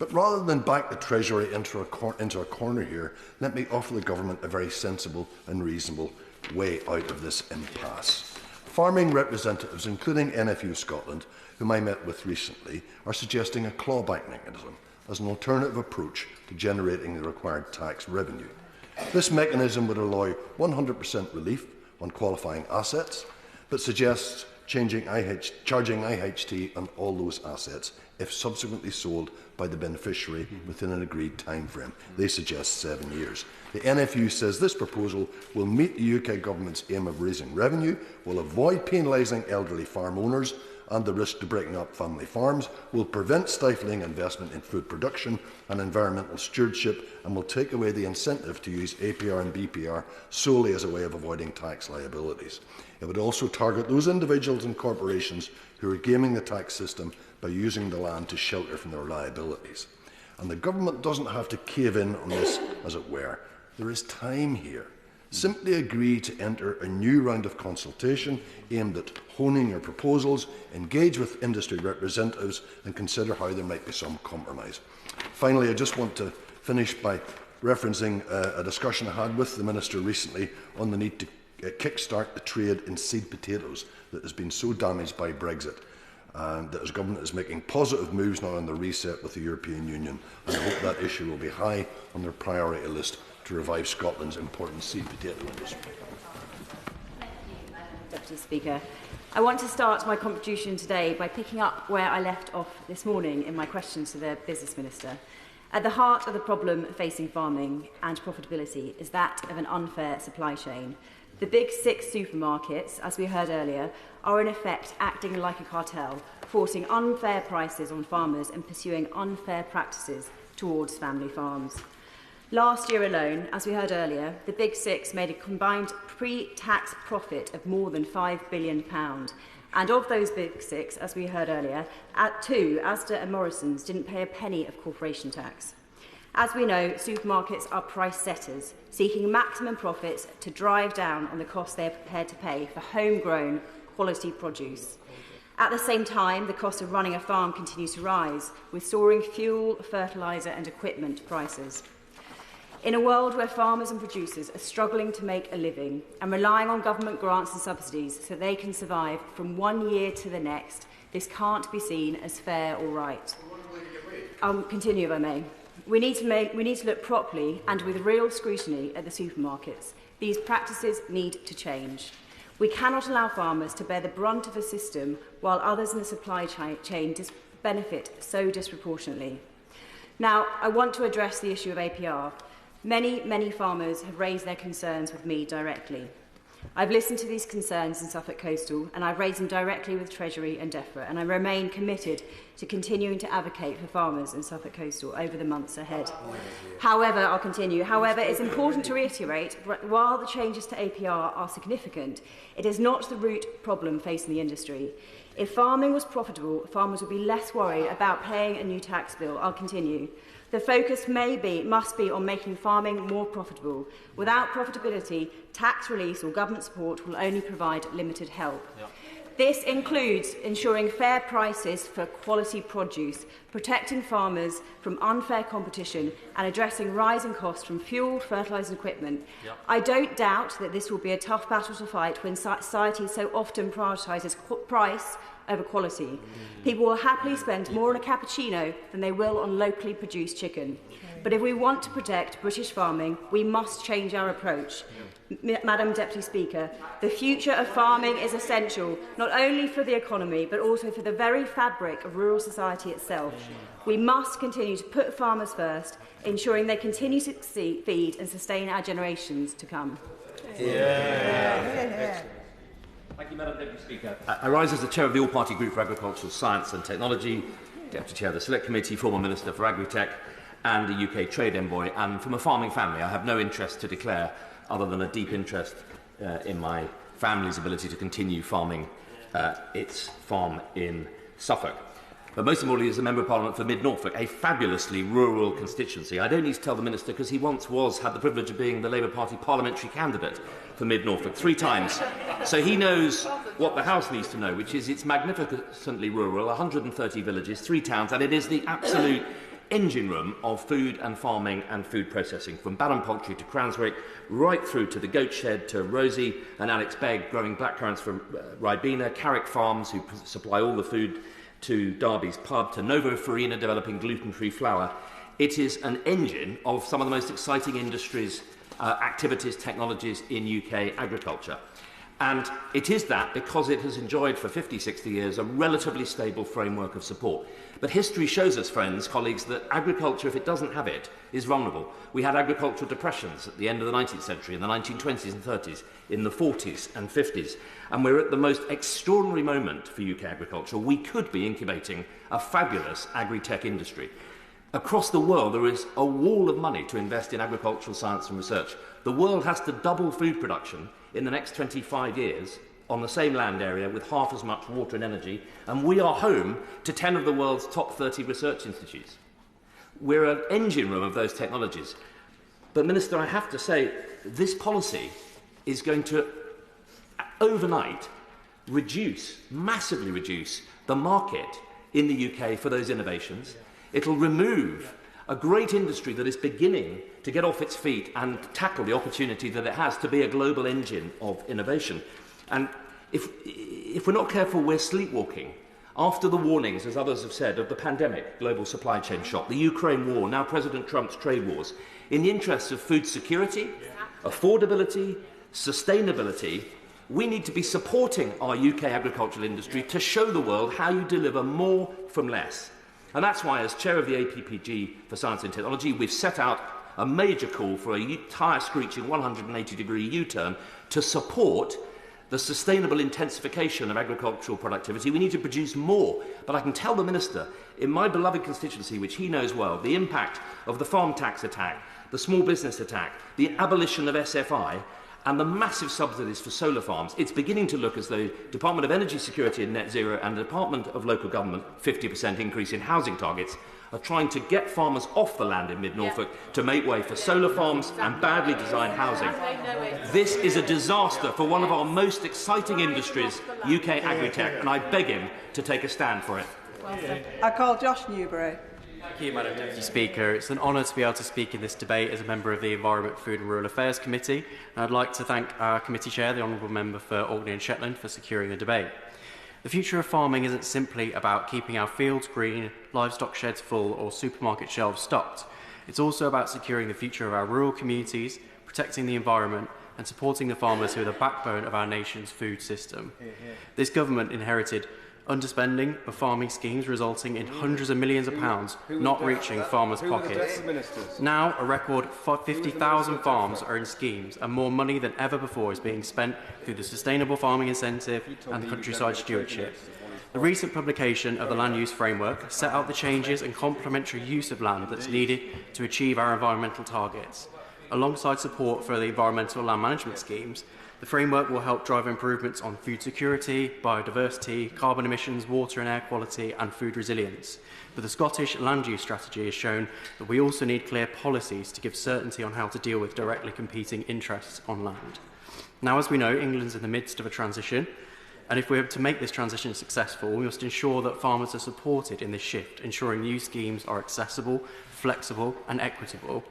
But rather than back the Treasury into a corner here, let me offer the Government a very sensible and reasonable way out of this impasse. Farming representatives, including NFU Scotland, whom I met with recently, are suggesting a clawback mechanism as an alternative approach to generating the required tax revenue. This mechanism would allow 100% relief on qualifying assets, but suggests charging IHT on all those assets if subsequently sold by the beneficiary within an agreed time frame. They suggest 7 years. The NFU says this proposal will meet the UK Government's aim of raising revenue, will avoid penalising elderly farm owners and the risk to breaking up family farms, will prevent stifling investment in food production and environmental stewardship, and will take away the incentive to use APR and BPR solely as a way of avoiding tax liabilities. It would also target those individuals and corporations who are gaming the tax system by using the land to shelter from their liabilities. And the Government doesn't have to cave in on this, as it were. There is time here. Simply agree to enter a new round of consultation aimed at honing your proposals, engage with industry representatives and consider how there might be some compromise. Finally, I just want to finish by referencing a discussion I had with the Minister recently on the need to kick-start the trade in seed potatoes that has been so damaged by Brexit, and that his Government is making positive moves now on the reset with the European Union, and I hope that issue will be high on their priority list to revive Scotland's important seed potato industry. Deputy Speaker. I want to start my contribution today by picking up where I left off this morning in my questions to the Business Minister. At the heart of the problem facing farming and profitability is that of an unfair supply chain. The big six supermarkets, as we heard earlier, are in effect acting like a cartel, forcing unfair prices on farmers and pursuing unfair practices towards family farms. Last year alone, as we heard earlier, the Big Six made a combined pre-tax profit of more than £5 billion. And of those Big Six, as we heard earlier, Asda and Morrison's didn't pay a penny of corporation tax. As we know, supermarkets are price setters, seeking maximum profits to drive down on the cost they are prepared to pay for homegrown, quality produce. At the same time, the cost of running a farm continues to rise, with soaring fuel, fertiliser and equipment prices. In a world where farmers and producers are struggling to make a living and relying on government grants and subsidies so they can survive from one year to the next, this can't be seen as fair or right. I'll continue if I may. We need to look properly and with real scrutiny at the supermarkets. These practices need to change. We cannot allow farmers to bear the brunt of a system while others in the supply chain benefit so disproportionately. Now, I want to address the issue of APR. Many farmers have raised their concerns with me directly. I've listened to these concerns in Suffolk Coastal and I've raised them directly with Treasury and DEFRA, and I remain committed to continuing to advocate for farmers in Suffolk Coastal over the months ahead. However, I'll continue. However, it's important to reiterate, while the changes to APR are significant, it is not the root problem facing the industry. If farming was profitable, farmers would be less worried about paying a new tax bill. I'll continue. The focus must be on making farming more profitable. Without profitability, tax release or government support will only provide limited help. Yep. This includes ensuring fair prices for quality produce, protecting farmers from unfair competition and addressing rising costs from fuel, fertiliser and equipment. Yep. I don't doubt that this will be a tough battle to fight when society so often prioritises price over quality. People will happily spend more on a cappuccino than they will on locally produced chicken. But if we want to protect British farming, we must change our approach. Madam Deputy Speaker, the future of farming is essential, not only for the economy, but also for the very fabric of rural society itself. We must continue to put farmers first, ensuring they continue to feed and sustain our generations to come. Thank you, Madam Deputy Speaker. I rise as the Chair of the All-Party Group for Agricultural Science and Technology, Deputy Chair of the Select Committee, former Minister for Agri-Tech and the UK Trade Envoy, and from a farming family. I have no interest to declare other than a deep interest in my family's ability to continue farming its farm in Suffolk. But most importantly, as a Member of Parliament for Mid-Norfolk, a fabulously rural constituency. I don't need to tell the Minister because he once had the privilege of being the Labour Party parliamentary candidate for Mid-Norfolk 3 times. So he knows what the House needs to know, which is it's magnificently rural, 130 villages, 3 towns, and it is the absolute engine room of food and farming and food processing, from Balham Poultry to Cranswick, right through to the Goat Shed, to Rosie and Alex Begg growing blackcurrants from Ribena, Carrick Farms, who supply all the food to Derby's pub, to Novo Farina developing gluten-free flour. It is an engine of some of the most exciting industries, activities, technologies in UK agriculture. And it is that because it has enjoyed for 50, 60 years a relatively stable framework of support. But history shows us, friends, colleagues, that agriculture, if it doesn't have it, is vulnerable. We had agricultural depressions at the end of the 19th century, in the 1920s and 30s, in the 40s and 50s. And we're at the most extraordinary moment for UK agriculture. We could be incubating a fabulous agri-tech industry. Across the world, there is a wall of money to invest in agricultural science and research. The world has to double food production in the next 25 years on the same land area with half as much water and energy, and we are home to 10 of the world's top 30 research institutes. We're an engine room of those technologies. But, Minister, I have to say, this policy is going to, overnight, massively reduce the market in the UK for those innovations. It'll remove a great industry that is beginning to get off its feet and tackle the opportunity that it has to be a global engine of innovation. And if we're not careful, we're sleepwalking. After the warnings, as others have said, of the pandemic, global supply chain shock, the Ukraine war, now President Trump's trade wars, in the interests of food security, affordability, sustainability, We need to be supporting our UK agricultural industry to show the world how you deliver more from less. And that's why, as chair of the APPG for Science and Technology, we've set out a major call for a tyre-screeching 180-degree U-turn to support the sustainable intensification of agricultural productivity. We need to produce more. But I can tell the Minister, in my beloved constituency, which he knows well, the impact of the farm tax attack, the small business attack, the abolition of SFI, and the massive subsidies for solar farms, it's beginning to look as though Department of Energy Security and Net Zero and the Department of Local Government, 50% increase in housing targets, are trying to get farmers off the land in mid-Norfolk to make way for solar farms and badly designed housing. This is a disaster for one of our most exciting industries, UK agri-tech, and I beg him to take a stand for it. I call Josh Newbury. Thank you, Madam Deputy Speaker. It's an honour to be able to speak in this debate as a member of the Environment, Food and Rural Affairs Committee. And I'd like to thank our committee chair, the Honourable Member for Orkney and Shetland, for securing the debate. The future of farming isn't simply about keeping our fields green, livestock sheds full or supermarket shelves stocked. It's also about securing the future of our rural communities, protecting the environment and supporting the farmers who are the backbone of our nation's food system. This government inherited underspending of farming schemes resulting in hundreds of millions of pounds not reaching farmers' pockets. Now, a record 50,000 farms are in schemes and more money than ever before is being spent through the Sustainable Farming Incentive and the Countryside Stewardship. The recent publication of the Land Use Framework set out the changes and complementary use of land that's needed to achieve our environmental targets. Alongside support for the environmental land management schemes, the framework will help drive improvements on food security, biodiversity, carbon emissions, water and air quality and food resilience. But the Scottish land use strategy has shown that we also need clear policies to give certainty on how to deal with directly competing interests on land. Now, as we know, England's in the midst of a transition, and if we are to make this transition successful, we must ensure that farmers are supported in this shift, ensuring new schemes are accessible, flexible and equitable.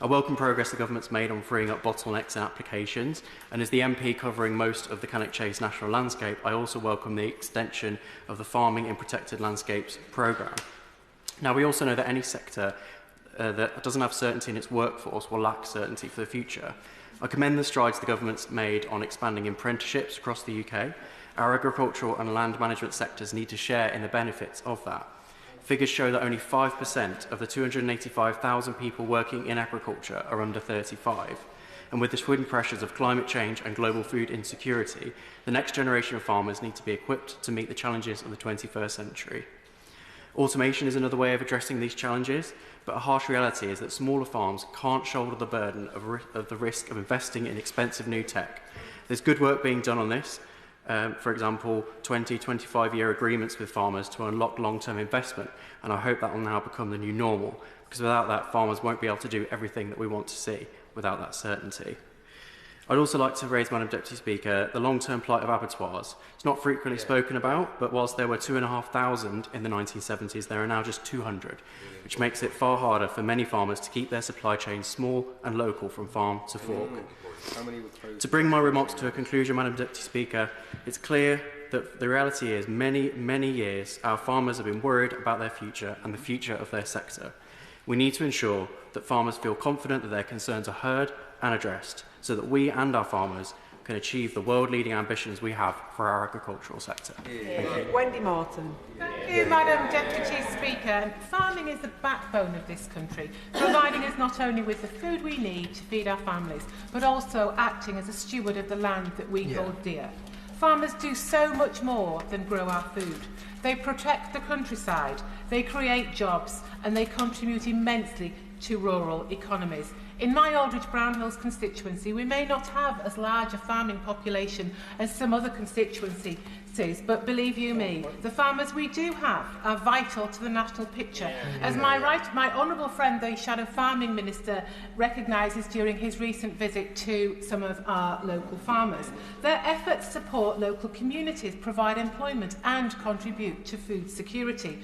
I welcome progress the government's made on freeing up bottlenecks in applications, and as the MP covering most of the Cannock Chase National Landscape, I also welcome the extension of the Farming in Protected Landscapes programme. Now, we also know that any sector that doesn't have certainty in its workforce will lack certainty for the future. I commend the strides the government's made on expanding apprenticeships across the UK. Our agricultural and land management sectors need to share in the benefits of that. Figures show that only 5% of the 285,000 people working in agriculture are under 35. And with the twin pressures of climate change and global food insecurity, the next generation of farmers need to be equipped to meet the challenges of the 21st century. Automation is another way of addressing these challenges, but a harsh reality is that smaller farms can't shoulder the burden of the risk of investing in expensive new tech. There's good work being done on this. For example, 20-25-year agreements with farmers to unlock long-term investment, and I hope that will now become the new normal, because without that, farmers won't be able to do everything that we want to see without that certainty. I'd also like to raise, Madam Deputy Speaker, the long-term plight of abattoirs. It's not frequently spoken about, but whilst there were 2,500 in the 1970s, there are now just 200, which makes it far harder for many farmers to keep their supply chains small and local from farm to fork. To bring my remarks to a conclusion, Madam Deputy Speaker, it's clear that the reality is many years our farmers have been worried about their future and the future of their sector. We need to ensure that farmers feel confident that their concerns are heard and addressed, so that we and our farmers can achieve the world-leading ambitions we have for our agricultural sector. Wendy Morton. Thank you, Madam Deputy Speaker. Farming is the backbone of this country, providing us not only with the food we need to feed our families, but also acting as a steward of the land that we hold dear. Farmers do so much more than grow our food. They protect the countryside, they create jobs, and they contribute immensely to rural economies. In my Aldridge-Brownhills constituency, we may not have as large a farming population as some other constituencies, but believe you me, the farmers we do have are vital to the national picture. As my honourable friend, the Shadow Farming Minister, recognises during his recent visit to some of our local farmers. Their efforts support local communities, provide employment and contribute to food security.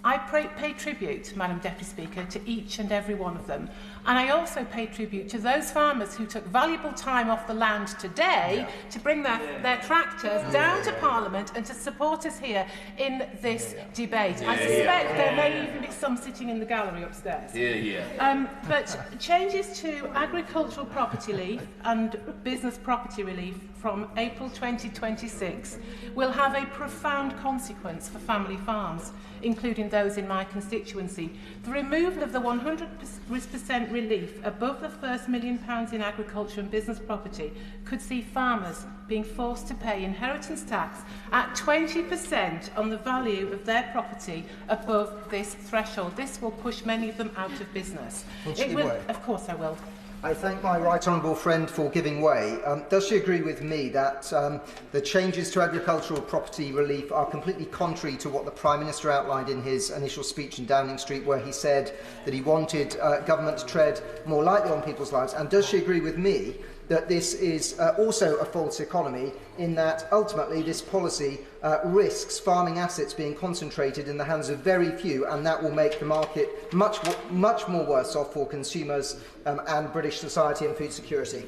I pay tribute, Madam Deputy Speaker, to each and every one of them. And I also pay tribute to those farmers who took valuable time off the land today to bring their tractors down to Parliament and to support us here in this debate. I suspect there may even be some sitting in the gallery upstairs. But changes to agricultural property relief and business property relief from April 2026 will have a profound consequence for family farms, including those in my constituency. The removal of the 100% relief above the first £1 million in agriculture and business property could see farmers being forced to pay inheritance tax at 20% on the value of their property above this threshold. This will push many of them out of business. Of course I will. I thank my right honourable friend for giving way. Does she agree with me that the changes to agricultural property relief are completely contrary to what the Prime Minister outlined in his initial speech in Downing Street, where he said that he wanted government to tread more lightly on people's lives? And does she agree with me that this is also a false economy, in that ultimately this policy risks farming assets being concentrated in the hands of very few, and that will make the market much more worse off for consumers and British society and food security?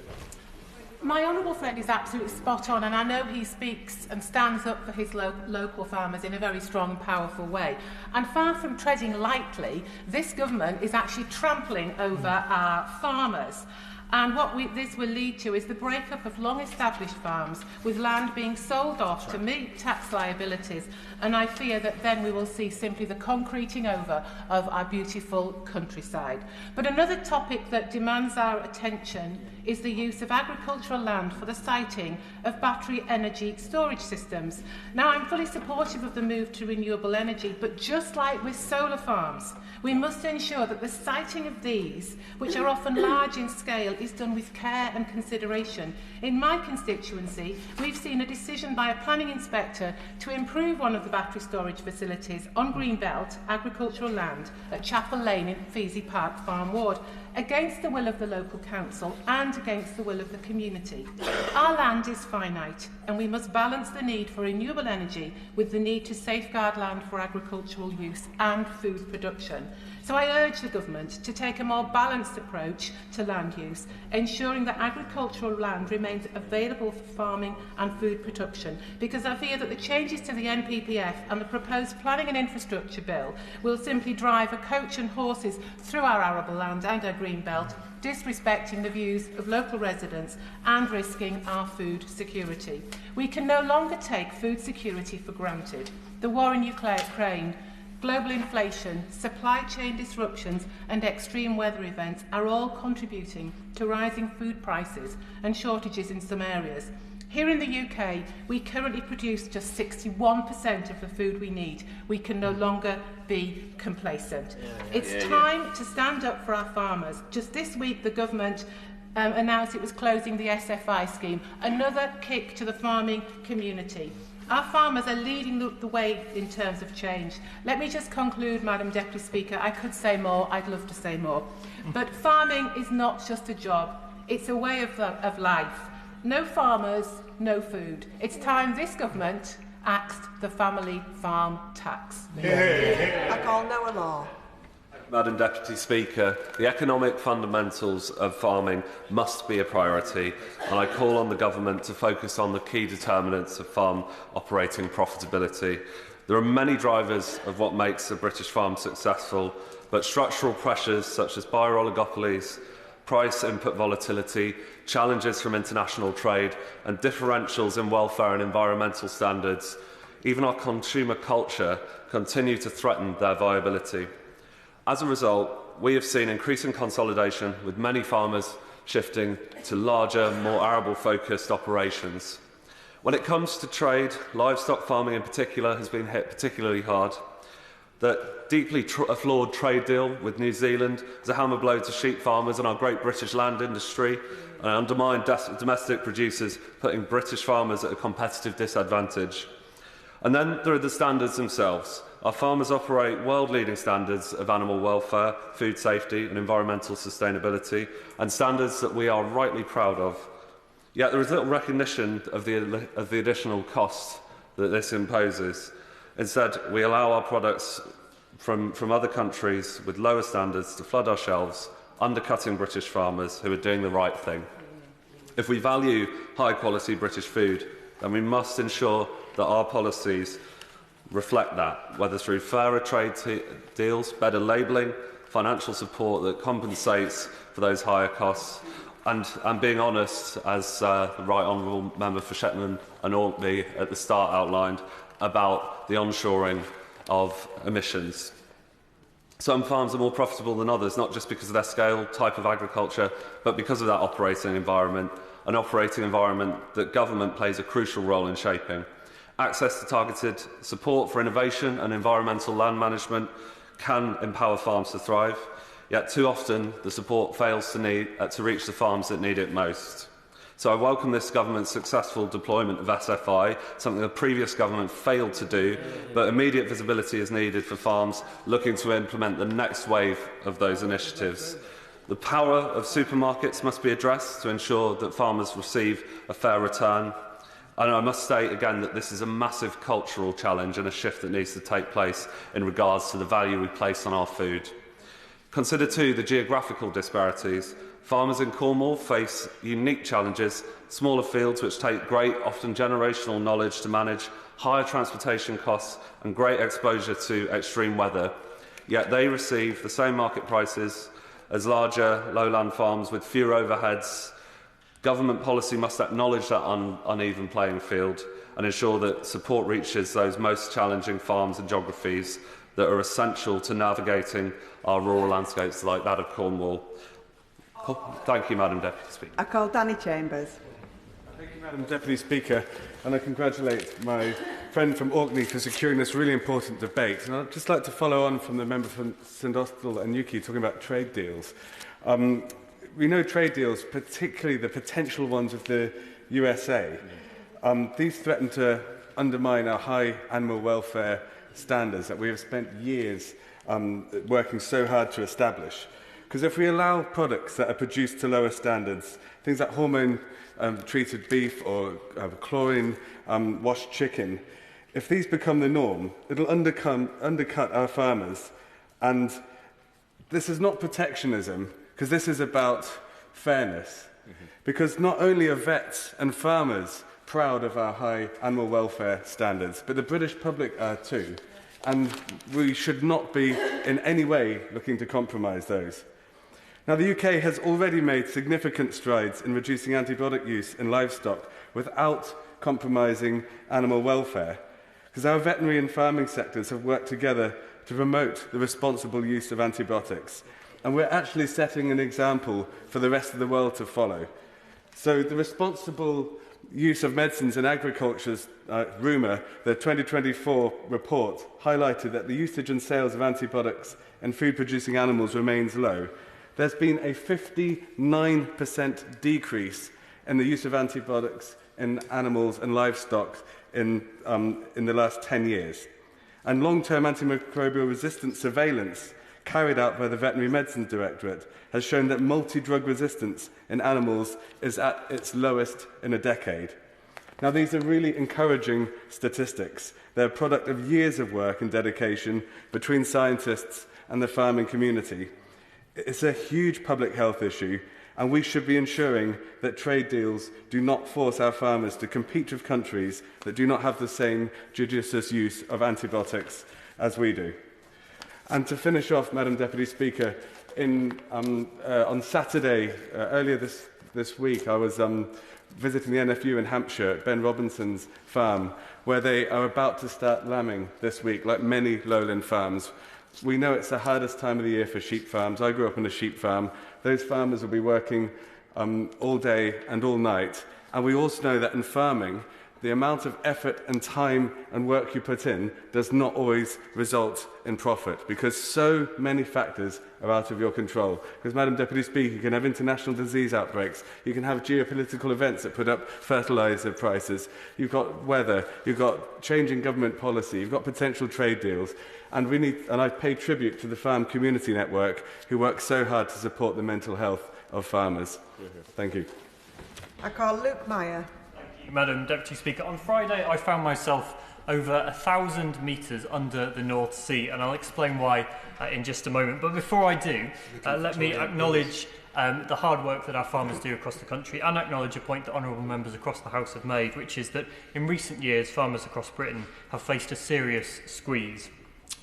My honourable friend is absolutely spot on, and I know he speaks and stands up for his local farmers in a very strong and powerful way. And far from treading lightly, this government is actually trampling over our farmers. And what this will lead to is the breakup of long-established farms, with land being sold off to meet tax liabilities. And I fear that then we will see simply the concreting over of our beautiful countryside. But another topic that demands our attention is the use of agricultural land for the siting of battery energy storage systems. Now, I'm fully supportive of the move to renewable energy, but just like with solar farms, we must ensure that the siting of these, which are often large in scale, is done with care and consideration. In my constituency, we've seen a decision by a planning inspector to improve one of the battery storage facilities on Greenbelt agricultural land at Chapel Lane in Feasy Park Farm Ward, against the will of the local council and against the will of the community. Our land is finite, and we must balance the need for renewable energy with the need to safeguard land for agricultural use and food production. So I urge the government to take a more balanced approach to land use, ensuring that agricultural land remains available for farming and food production, because I fear that the changes to the NPPF and the proposed planning and infrastructure bill will simply drive a coach and horses through our arable land and our green belt, disrespecting the views of local residents and risking our food security. We can no longer take food security for granted. The war in Ukraine, global inflation, supply chain disruptions and extreme weather events are all contributing to rising food prices and shortages in some areas. Here in the UK, we currently produce just 61% of the food we need. We can no longer be complacent. It's time to stand up for our farmers. Just this week, the government announced it was closing the SFI scheme, another kick to the farming community. Our farmers are leading the way in terms of change. Let me just conclude, Madam Deputy Speaker. I could say more, I'd love to say more. But farming is not just a job, it's a way of life. No farmers, no food. It's time this government axed the family farm tax. I call no law. Madam Deputy Speaker, the economic fundamentals of farming must be a priority, and I call on the Government to focus on the key determinants of farm operating profitability. There are many drivers of what makes a British farm successful, but structural pressures such as buyer oligopolies, price input volatility, challenges from international trade, and differentials in welfare and environmental standards, even our consumer culture, continue to threaten their viability. As a result, we have seen increasing consolidation, with many farmers shifting to larger, more arable-focused operations. When it comes to trade, livestock farming in particular has been hit particularly hard. The deeply flawed trade deal with New Zealand is a hammer blow to sheep farmers and our great British land industry, and undermined domestic producers, putting British farmers at a competitive disadvantage. And then there are the standards themselves. Our farmers operate world-leading standards of animal welfare, food safety and environmental sustainability, and standards that we are rightly proud of. Yet there is little recognition of the additional costs that this imposes. Instead, we allow our products from other countries with lower standards to flood our shelves, undercutting British farmers who are doing the right thing. If we value high-quality British food, then we must ensure that our policies reflect that, whether through fairer trade deals, better labelling, financial support that compensates for those higher costs, and being honest, as the Right Honourable Member for Shetland and Orkney at the start outlined, about the onshoring of emissions. Some farms are more profitable than others, not just because of their scale, type of agriculture, but because of that operating environment, an operating environment that government plays a crucial role in shaping. Access to targeted support for innovation and environmental land management can empower farms to thrive, yet too often the support fails to reach the farms that need it most. So I welcome this government's successful deployment of SFI, something the previous government failed to do, but immediate visibility is needed for farms looking to implement the next wave of those initiatives. The power of supermarkets must be addressed to ensure that farmers receive a fair return. And I must state again that this is a massive cultural challenge and a shift that needs to take place in regards to the value we place on our food. Consider too the geographical disparities. Farmers in Cornwall face unique challenges, smaller fields which take great, often generational knowledge to manage, higher transportation costs and great exposure to extreme weather. Yet they receive the same market prices as larger lowland farms with fewer overheads. Government policy must acknowledge that uneven playing field and ensure that support reaches those most challenging farms and geographies that are essential to navigating our rural landscapes like that of Cornwall. Thank you, Madam Deputy Speaker. I call Danny Chambers. Thank you, Madam Deputy Speaker, and I congratulate my friend from Orkney for securing this really important debate. And I'd just like to follow on from the member from St Austell and Newquay talking about trade deals. We know trade deals, particularly the potential ones with the USA. These threaten to undermine our high animal welfare standards that we have spent years working so hard to establish. Because if we allow products that are produced to lower standards, things like hormone-treated beef or chlorine-washed chicken, if these become the norm, it'll undercut our farmers. And this is not protectionism, because this is about fairness. Because not only are vets and farmers proud of our high animal welfare standards, but the British public are too. And we should not be in any way looking to compromise those. Now, the UK has already made significant strides in reducing antibiotic use in livestock without compromising animal welfare, because our veterinary and farming sectors have worked together to promote the responsible use of antibiotics. And we're actually setting an example for the rest of the world to follow. So the responsible use of medicines in agriculture's rumour, the 2024 report, highlighted that the usage and sales of antibiotics in food-producing animals remains low. There's been a 59% decrease in the use of antibiotics in animals and livestock in the last 10 years. And long-term antimicrobial resistance surveillance carried out by the Veterinary Medicines Directorate has shown that multi-drug resistance in animals is at its lowest in a decade. Now, these are really encouraging statistics. They're a product of years of work and dedication between scientists and the farming community. It's a huge public health issue, and we should be ensuring that trade deals do not force our farmers to compete with countries that do not have the same judicious use of antibiotics as we do. And to finish off, Madam Deputy Speaker, on Saturday, earlier this week, I was visiting the NFU in Hampshire at Ben Robinson's farm, where they are about to start lambing this week, like many lowland farms. We know it's the hardest time of the year for sheep farms. I grew up on a sheep farm. Those farmers will be working all day and all night. And we also know that in farming, the amount of effort and time and work you put in does not always result in profit, because so many factors are out of your control. Because, Madam Deputy Speaker, you can have international disease outbreaks, you can have geopolitical events that put up fertiliser prices, you've got weather, you've got changing government policy, you've got potential trade deals. And I pay tribute to the Farm Community Network, who work so hard to support the mental health of farmers. Thank you. I call Luke Meyer. Madam Deputy Speaker, on Friday I found myself over 1,000 metres under the North Sea, and I'll explain why in just a moment. But before I do, let me acknowledge the hard work that our farmers do across the country, and acknowledge a point that honourable members across the House have made, which is that in recent years farmers across Britain have faced a serious squeeze.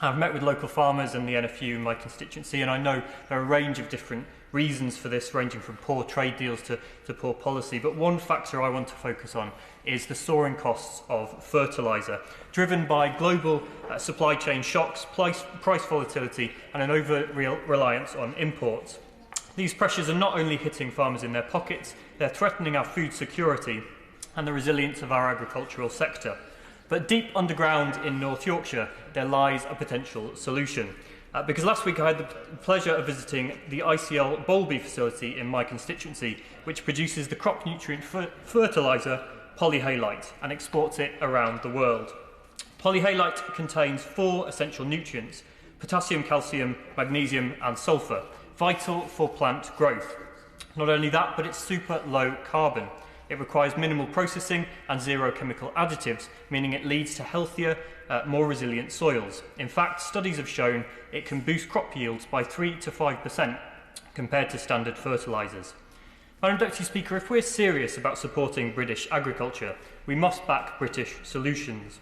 I've met with local farmers and the NFU in my constituency, and I know there are a range of different reasons for this, ranging from poor trade deals to poor policy. But one factor I want to focus on is the soaring costs of fertiliser, driven by global supply chain shocks, price volatility and an over-reliance on imports. These pressures are not only hitting farmers in their pockets, they're threatening our food security and the resilience of our agricultural sector. But deep underground in North Yorkshire, there lies a potential solution. Because last week I had the pleasure of visiting the ICL Bowlby facility in my constituency, which produces the crop nutrient fertiliser polyhalite and exports it around the world. Polyhalite contains 4 essential nutrients: potassium, calcium, magnesium and sulphur, vital for plant growth. Not only that, but it's super low carbon. It requires minimal processing and 0 chemical additives, meaning it leads to healthier, more resilient soils. In fact, studies have shown it can boost crop yields by 3 to 5% compared to standard fertilisers. Madam Deputy Speaker, if we're serious about supporting British agriculture, we must back British solutions.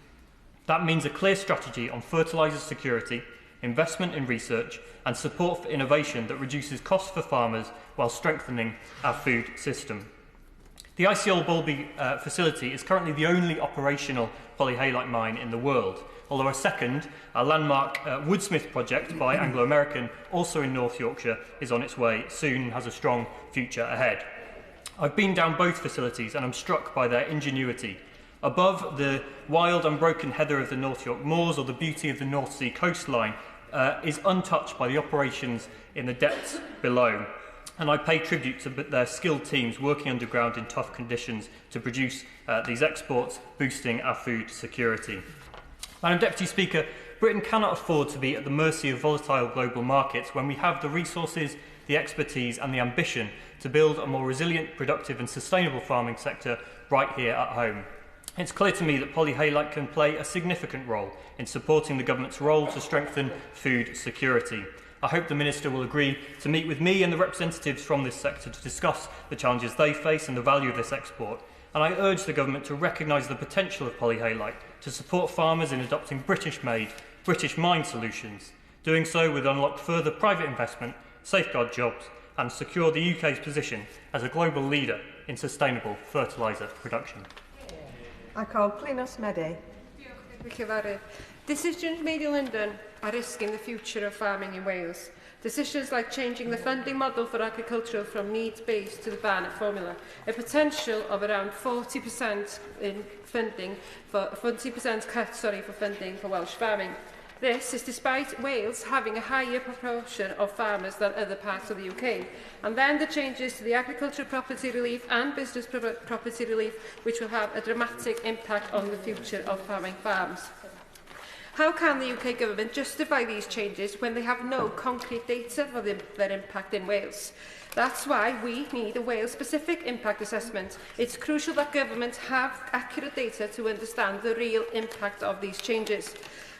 That means a clear strategy on fertiliser security, investment in research and support for innovation that reduces costs for farmers while strengthening our food system. The ICL Bowlby facility is currently the only operational polyhalite mine in the world, although a second, a landmark Woodsmith project by Anglo-American, also in North Yorkshire, is on its way soon and has a strong future ahead. I've been down both facilities and I'm struck by their ingenuity. Above, the wild unbroken heather of the North York moors or the beauty of the North Sea coastline is untouched by the operations in the depths below. And I pay tribute to their skilled teams working underground in tough conditions to produce these exports, boosting our food security. Madam Deputy Speaker, Britain cannot afford to be at the mercy of volatile global markets when we have the resources, the expertise and the ambition to build a more resilient, productive and sustainable farming sector right here at home. It's clear to me that polyhalite can play a significant role in supporting the government's role to strengthen food security. I hope the Minister will agree to meet with me and the representatives from this sector to discuss the challenges they face and the value of this export. And I urge the Government to recognise the potential of polyhalite to support farmers in adopting British-made, British-mined solutions. Doing so would unlock further private investment, safeguard jobs and secure the UK's position as a global leader in sustainable fertiliser production. I call Plinos Mede. Decisions made in London are risking the future of farming in Wales. Decisions like changing the funding model for agriculture from needs-based to the Barnett formula, a potential of around 40% in funding for 40% cut for funding for Welsh farming. This is despite Wales having a higher proportion of farmers than other parts of the UK. And then the changes to the agricultural property relief and business property relief, which will have a dramatic impact on the future of farming farms. How can the UK Government justify these changes when they have no concrete data for their impact in Wales? That's why we need a Wales-specific impact assessment. It's crucial that governments have accurate data to understand the real impact of these changes.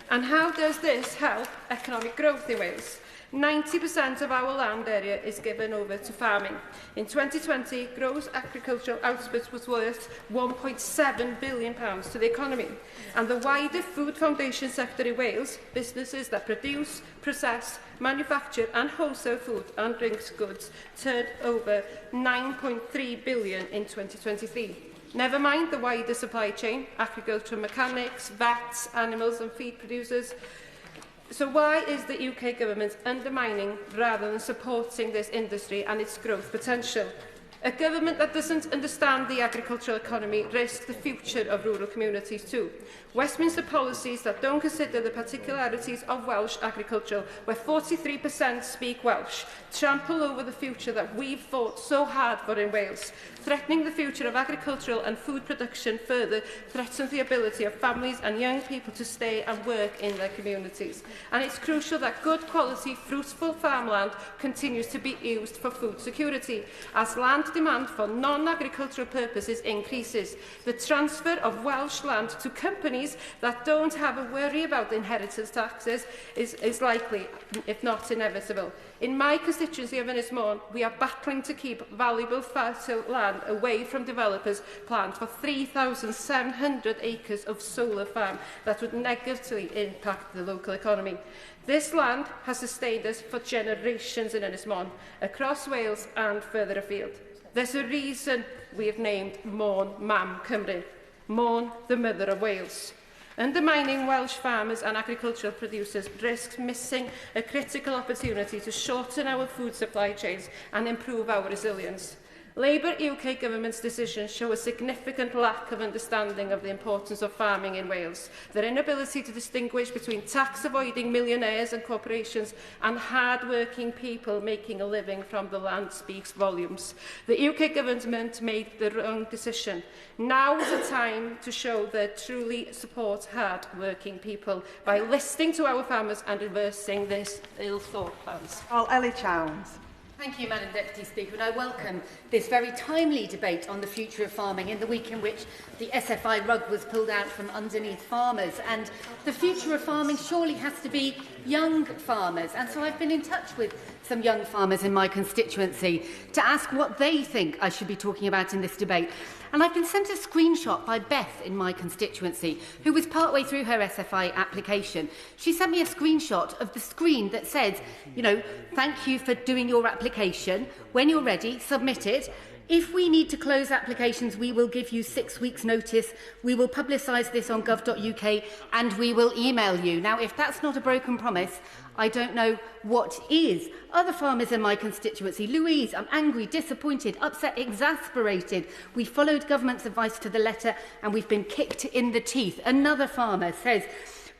And how does this help economic growth in Wales? 90% of our land area is given over to farming. In 2020, gross agricultural output was worth £1.7 billion to the economy. And the wider food foundation sector in Wales, businesses that produce, process, manufacture and wholesale food and drinks goods, turned over £9.3 billion in 2023. Never mind the wider supply chain, agricultural mechanics, vets, animals and feed producers. So why is the UK Government undermining rather than supporting this industry and its growth potential? A government that doesn't understand the agricultural economy risks the future of rural communities too. Westminster policies that don't consider the particularities of Welsh agriculture, where 43% speak Welsh, trample over the future that we've fought so hard for in Wales. Threatening the future of agricultural and food production further threatens the ability of families and young people to stay and work in their communities. And it's crucial that good quality, fruitful farmland continues to be used for food security, as land land demand for non-agricultural purposes increases. The transfer of Welsh land to companies that don't have a worry about inheritance taxes is likely, if not inevitable. In my constituency of Ynys Môn, we are battling to keep valuable fertile land away from developers' plans for 3,700 acres of solar farm that would negatively impact the local economy. This land has sustained us for generations in Ynys Môn, across Wales and further afield. There's a reason we have named Môn Mam Cymru, Môn, the mother of Wales. Undermining Welsh farmers and agricultural producers risks missing a critical opportunity to shorten our food supply chains and improve our resilience. Labour UK government's decisions show a significant lack of understanding of the importance of farming in Wales. Their inability to distinguish between tax-avoiding millionaires and corporations and hard-working people making a living from the land speaks volumes. The UK government made the wrong decision. Now is the time to show they truly support hard-working people by listening to our farmers and reversing this ill-thought plans. Ellie Chowns. Thank you, Madam Deputy Speaker, and I welcome this very timely debate on the future of farming in the week in which the SFI rug was pulled out from underneath farmers. And the future of farming surely has to be young farmers. And so I've been in touch with some young farmers in my constituency to ask what they think I should be talking about in this debate. And I've been sent a screenshot by Beth in my constituency, who was partway through her SFI application. She sent me a screenshot of the screen that says, you know, thank you for doing your application. When you're ready, submit it. If we need to close applications, we will give you 6 weeks' notice. We will publicise this on gov.uk and we will email you. Now, if that's not a broken promise, I don't know what is. Other farmers in my constituency, Louise, I'm angry, disappointed, upset, exasperated. We followed government's advice to the letter and we've been kicked in the teeth. Another farmer says,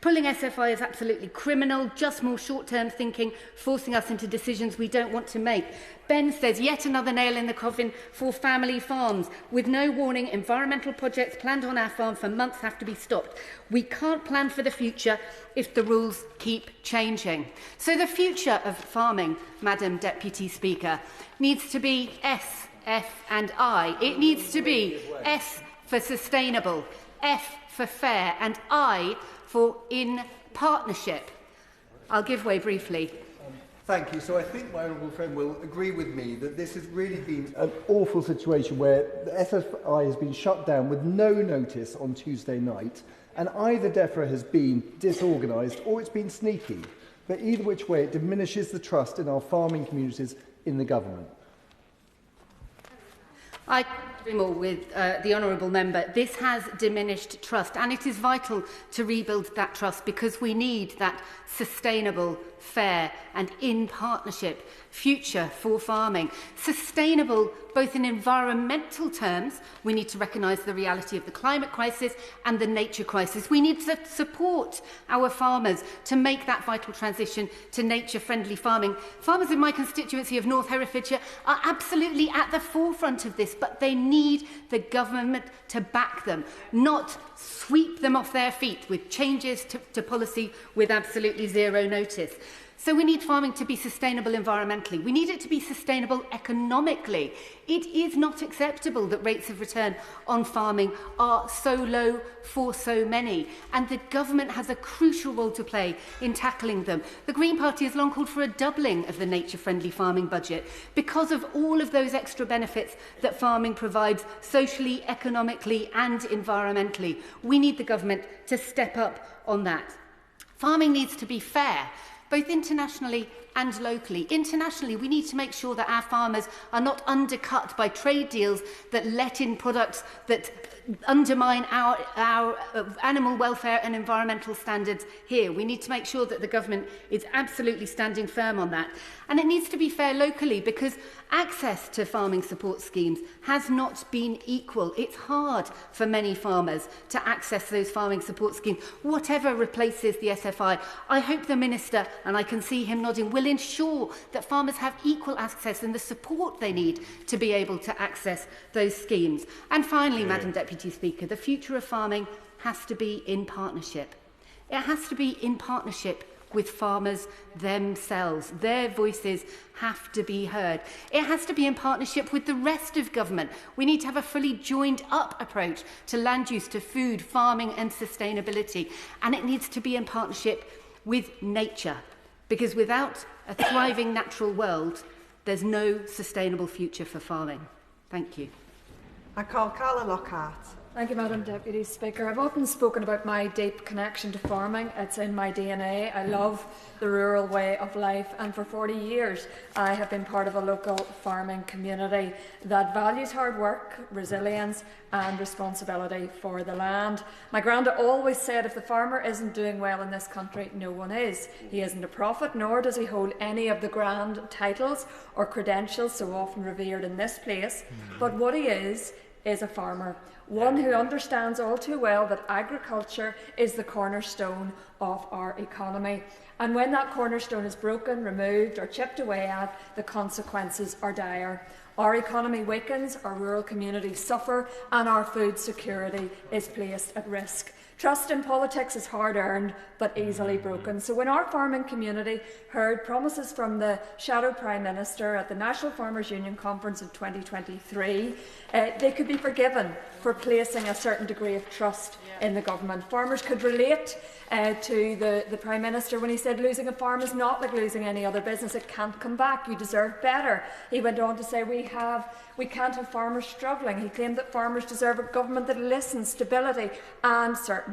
pulling SFI is absolutely criminal, just more short-term thinking, forcing us into decisions we don't want to make. Ben says, yet another nail in the coffin for family farms. With no warning, environmental projects planned on our farm for months have to be stopped. We can't plan for the future if the rules keep changing. So the future of farming, Madam Deputy Speaker, needs to be S, F and I. It needs to be S for sustainable, F for fair and I for in partnership. I'll give way briefly. Thank you. So I think my honourable friend will agree with me that this has really been an awful situation where the SFI has been shut down with no notice on Tuesday night, and either DEFRA has been disorganised or it's been sneaky. But either which way, it diminishes the trust in our farming communities in the government. I agree more with the honourable member. This has diminished trust, and it is vital to rebuild that trust because we need that sustainable, fair and in partnership future for farming. Sustainable both in environmental terms, we need to recognise the reality of the climate crisis and the nature crisis. We need to support our farmers to make that vital transition to nature-friendly farming. Farmers in my constituency of North Herefordshire are absolutely at the forefront of this, but they need the government to back them, not sweep them off their feet with changes to policy with absolutely zero notice. So we need farming to be sustainable environmentally. We need it to be sustainable economically. It is not acceptable that rates of return on farming are so low for so many, and the government has a crucial role to play in tackling them. The Green Party has long called for a doubling of the nature-friendly farming budget because of all of those extra benefits that farming provides socially, economically and environmentally. We need the government to step up on that. Farming needs to be fair, both internationally and locally. Internationally, we need to make sure that our farmers are not undercut by trade deals that let in products that undermine our animal welfare and environmental standards here. We need to make sure that the government is absolutely standing firm on that. And it needs to be fair locally because access to farming support schemes has not been equal. It's hard for many farmers to access those farming support schemes, whatever replaces the SFI. I hope the Minister, and I can see him nodding, will ensure that farmers have equal access and the support they need to be able to access those schemes. And finally, Madam Deputy Speaker, the future of farming has to be in partnership. It has to be in partnership with farmers themselves. Their voices have to be heard. It has to be in partnership with the rest of government. We need to have a fully joined up approach to land use, to food, farming and sustainability. And it needs to be in partnership with nature, because without a thriving natural world, there's no sustainable future for farming. Thank you. I call Carla Lockhart. Thank you, Madam Deputy Speaker. I've often spoken about my deep connection to farming. It's in my DNA. I love the rural way of life, and for 40 years I have been part of a local farming community that values hard work, resilience and responsibility for the land. My granda always said if the farmer isn't doing well in this country, no one is. He isn't a prophet, nor does he hold any of the grand titles or credentials so often revered in this place, but what he is a farmer. One who understands all too well that agriculture is the cornerstone of our economy. And when that cornerstone is broken, removed or chipped away at, the consequences are dire. Our economy weakens, our rural communities suffer, and our food security is placed at risk. Trust in politics is hard-earned but easily broken. So when our farming community heard promises from the Shadow Prime Minister at the National Farmers Union Conference in 2023, they could be forgiven for placing a certain degree of trust in the government. Farmers could relate to the Prime Minister when he said losing a farm is not like losing any other business. It can't come back. You deserve better. He went on to say we can't have farmers struggling. He claimed that farmers deserve a government that listens, stability and certainty.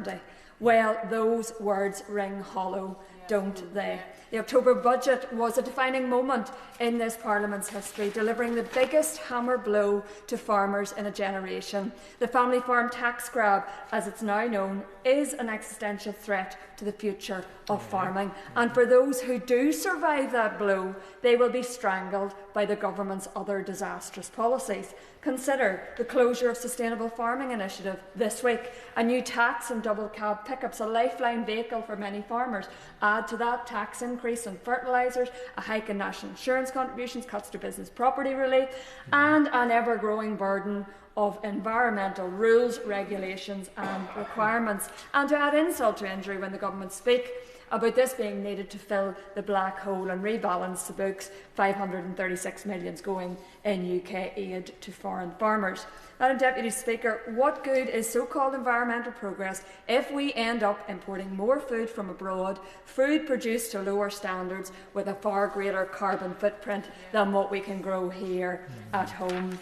Well, those words ring hollow, don't they? The October budget was a defining moment in this Parliament's history, delivering the biggest hammer blow to farmers in a generation. The family farm tax grab, as it's now known, is an existential threat to the future of farming. And for those who do survive that blow, they will be strangled by the government's other disastrous policies. Consider the closure of Sustainable Farming Initiative this week, a new tax on double cab pickups, a lifeline vehicle for many farmers. Add to that tax increase on fertilisers, a hike in national insurance contributions, cuts to business property relief, and an ever-growing burden of environmental rules, regulations and requirements. And to add insult to injury, when the government speak about this being needed to fill the black hole and rebalance the books, 536 million going in UK aid to foreign farmers. Madam Deputy Speaker, what good is so-called environmental progress if we end up importing more food from abroad, food produced to lower standards with a far greater carbon footprint than what we can grow here at home?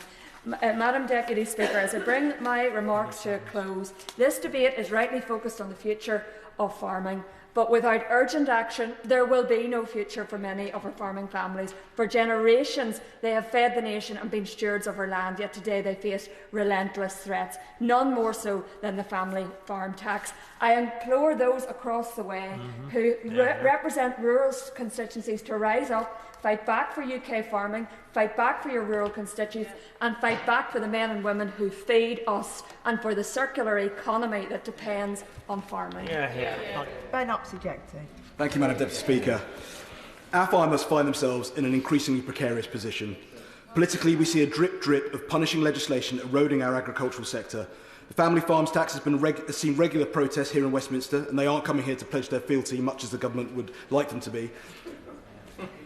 Madam Deputy Speaker, as I bring my remarks to a close, this debate is rightly focused on the future of farming. But without urgent action, there will be no future for many of our farming families. For generations, they have fed the nation and been stewards of our land, yet today they face relentless threats, none more so than the family farm tax. I implore those across the way who represent rural constituencies to rise up, fight back for UK farming, fight back for your rural constituents, and fight back for the men and women who feed us and for the circular economy that depends on farming. Ben Oxy-Jecty. Thank you, Madam Deputy Speaker. Our farmers find themselves in an increasingly precarious position. Politically, we see a drip of punishing legislation eroding our agricultural sector. The family farms tax has seen regular protests here in Westminster, and they aren't coming here to pledge their fealty, much as the government would like them to be.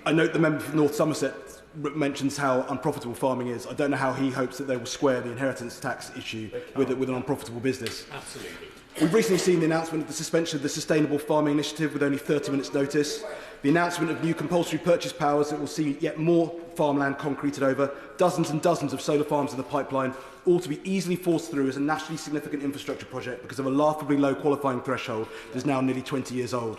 I note the member for North Somerset mentions how unprofitable farming is. I don't know how he hopes that they will square the inheritance tax issue with an unprofitable business. Absolutely. We've recently seen the announcement of the suspension of the Sustainable Farming Initiative with only 30 minutes' notice, the announcement of new compulsory purchase powers that will see yet more farmland concreted over, dozens and dozens of solar farms in the pipeline, all to be easily forced through as a nationally significant infrastructure project because of a laughably low qualifying threshold that is now nearly 20 years old.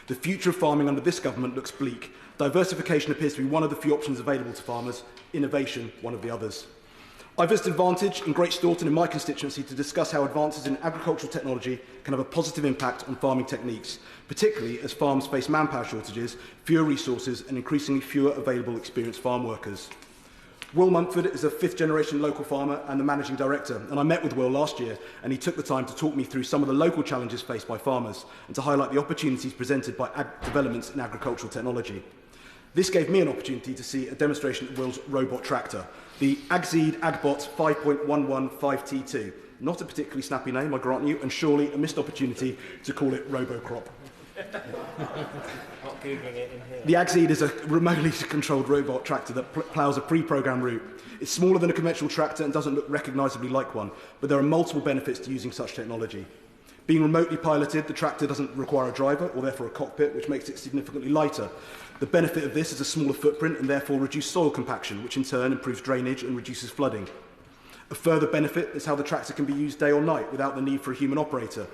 The future of farming under this government looks bleak. Diversification appears to be one of the few options available to farmers, innovation one of the others. I visited Vantage in Great Staughton in my constituency to discuss how advances in agricultural technology can have a positive impact on farming techniques, particularly as farms face manpower shortages, fewer resources and increasingly fewer available experienced farm workers. Will Mumford is a fifth-generation local farmer and the managing director, and I met with Will last year and he took the time to talk me through some of the local challenges faced by farmers and to highlight the opportunities presented by developments in agricultural technology. This gave me an opportunity to see a demonstration of Will's robot tractor, the Agzeed Agbot 5.115T2. Not a particularly snappy name, I grant you, and surely a missed opportunity to call it Robocrop. The Agseed is a remotely controlled robot tractor that ploughs a pre-programmed route. It's smaller than a conventional tractor and doesn't look recognisably like one, but there are multiple benefits to using such technology. Being remotely piloted, the tractor doesn't require a driver or therefore a cockpit, which makes it significantly lighter. The benefit of this is a smaller footprint and therefore reduced soil compaction, which in turn improves drainage and reduces flooding. A further benefit is how the tractor can be used day or night without the need for a human operator.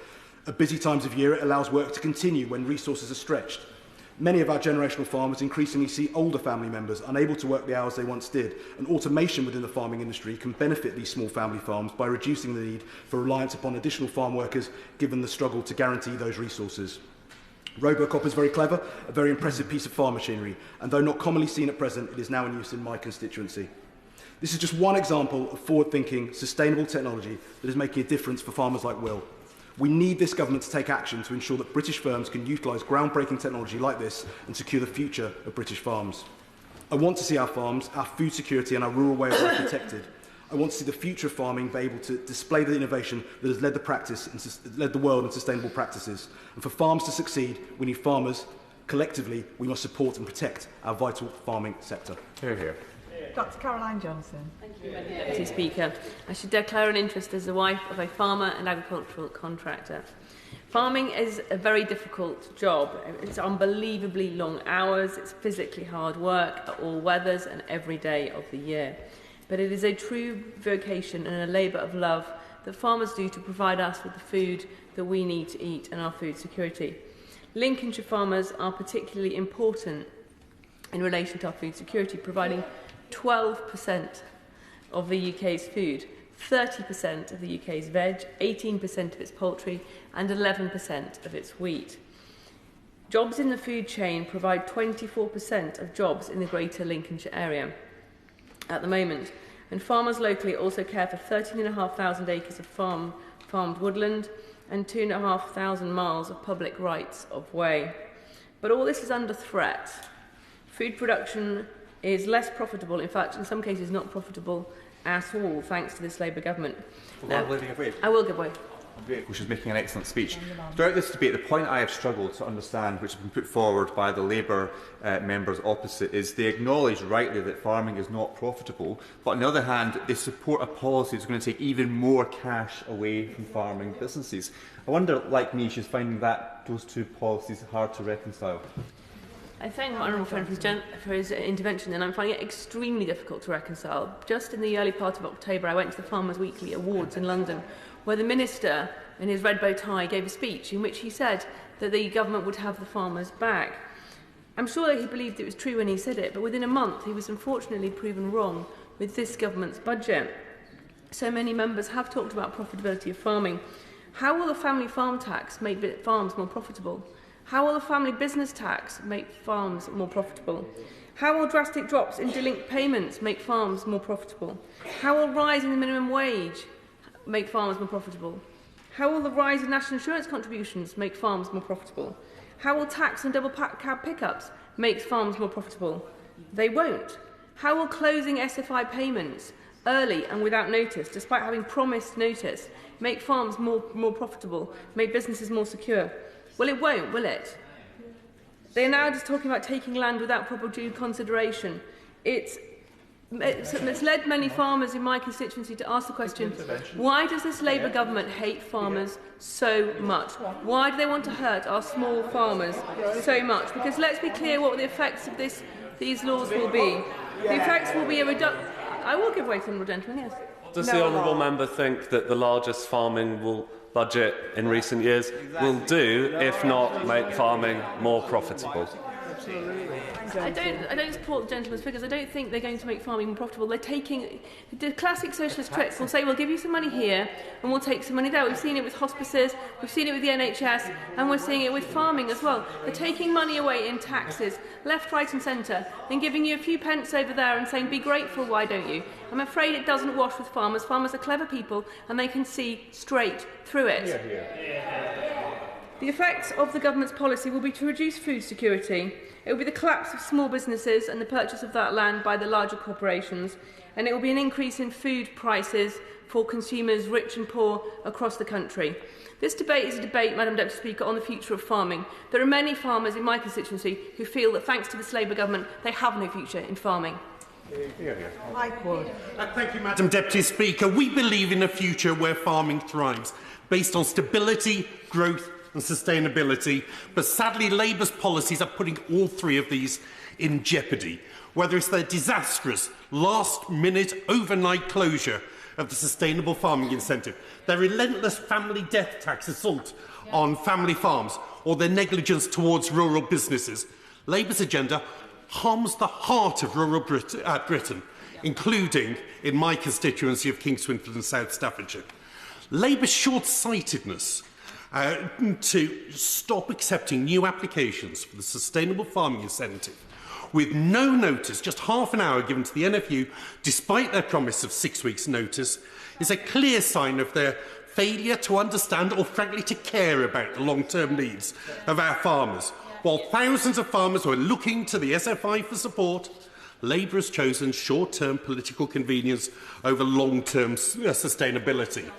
At busy times of year, it allows work to continue when resources are stretched. Many of our generational farmers increasingly see older family members unable to work the hours they once did, and automation within the farming industry can benefit these small family farms by reducing the need for reliance upon additional farm workers, given the struggle to guarantee those resources. Robocop is very clever, a very impressive piece of farm machinery, and though not commonly seen at present, it is now in use in my constituency. This is just one example of forward-thinking, sustainable technology that is making a difference for farmers like Will. We need this government to take action to ensure that British firms can utilise groundbreaking technology like this and secure the future of British farms. I want to see our farms, our food security and our rural way of life protected. I want to see the future of farming be able to display the innovation that has led the world in sustainable practices. And for farms to succeed, we need farmers. Collectively, we must support and protect our vital farming sector. Hear, hear. Dr. Caroline Johnson. Thank you, Deputy Speaker. I should declare an interest as the wife of a farmer and agricultural contractor. Farming is a very difficult job. It's unbelievably long hours, it's physically hard work at all weathers and every day of the year. But it is a true vocation and a labour of love that farmers do to provide us with the food that we need to eat and our food security. Lincolnshire farmers are particularly important in relation to our food security, providing 12% of the UK's food, 30% of the UK's veg, 18% of its poultry and 11% of its wheat. Jobs in the food chain provide 24% of jobs in the Greater Lincolnshire area at the moment, and farmers locally also care for 13,500 acres of farmed woodland and 2,500 miles of public rights of way. But all this is under threat. Food production is less profitable, in fact in some cases not profitable at all, thanks to this Labour government. I will give way. She's making an excellent speech. Throughout this debate, the point I have struggled to understand, which has been put forward by the Labour members opposite, is they acknowledge rightly that farming is not profitable, but on the other hand, they support a policy that's going to take even more cash away from farming businesses. I wonder, like me, she's finding that those two policies hard to reconcile. I thank my honourable friend for his intervention, and I'm finding it extremely difficult to reconcile. Just in the early part of October, I went to the Farmers' Weekly Awards in London, where the Minister, in his red bow tie, gave a speech in which he said that the government would have the farmers back. I'm sure that he believed it was true when he said it, but within a month he was unfortunately proven wrong with this government's budget. So many members have talked about profitability of farming. How will the family farm tax make farms more profitable? How will the family business tax make farms more profitable? How will drastic drops in delinked payments make farms more profitable? How will rise in the minimum wage make farmers more profitable? How will the rise in national insurance contributions make farms more profitable? How will tax and double cab pickups make farms more profitable? They won't. How will closing SFI payments early and without notice, despite having promised notice, make farms more profitable, make businesses more secure? Well, it won't, will it? They are now just talking about taking land without proper due consideration. It's led many farmers in my constituency to ask the question, why does this Labour government hate farmers so much? Why do they want to hurt our small farmers so much? Because let's be clear what the effects of these laws will be. The effects will be a reduction. I will give way to the honourable gentleman, yes. Does the honourable member think that the largest farming budget in recent years will do, if not make farming more profitable? I don't support the gentleman's figures. I don't think they're going to make farming more profitable. They're taking the classic socialist tricks. We'll say we'll give you some money here and we'll take some money there. We've seen it with hospices, we've seen it with the NHS, and we're seeing it with farming as well. They're taking money away in taxes, left, right and centre, and giving you a few pence over there and saying, be grateful, why don't you? I'm afraid it doesn't wash with farmers. Farmers are clever people and they can see straight through it. The effects of the government's policy will be to reduce food security. It will be the collapse of small businesses and the purchase of that land by the larger corporations, and it will be an increase in food prices for consumers, rich and poor, across the country. This debate is a debate, Madam Deputy Speaker, on the future of farming. There are many farmers in my constituency who feel that thanks to this Labour government, they have no future in farming. Thank you, Madam Deputy Speaker. We believe in a future where farming thrives, based on stability, growth and sustainability. But sadly, Labour's policies are putting all three of these in jeopardy, whether it's their disastrous last-minute overnight closure of the sustainable farming incentive, their relentless family death tax assault on family farms, or their negligence towards rural businesses. Labour's agenda harms the heart of rural Britain, including in my constituency of Kingswinford and South Staffordshire. Labour's short-sightedness to stop accepting new applications for the sustainable farming incentive with no notice, just half an hour given to the NFU, despite their promise of 6 weeks' notice, is a clear sign of their failure to understand or, frankly, to care about the long-term needs of our farmers. While thousands of farmers were looking to the SFI for support, Labour has chosen short-term political convenience over long-term sustainability.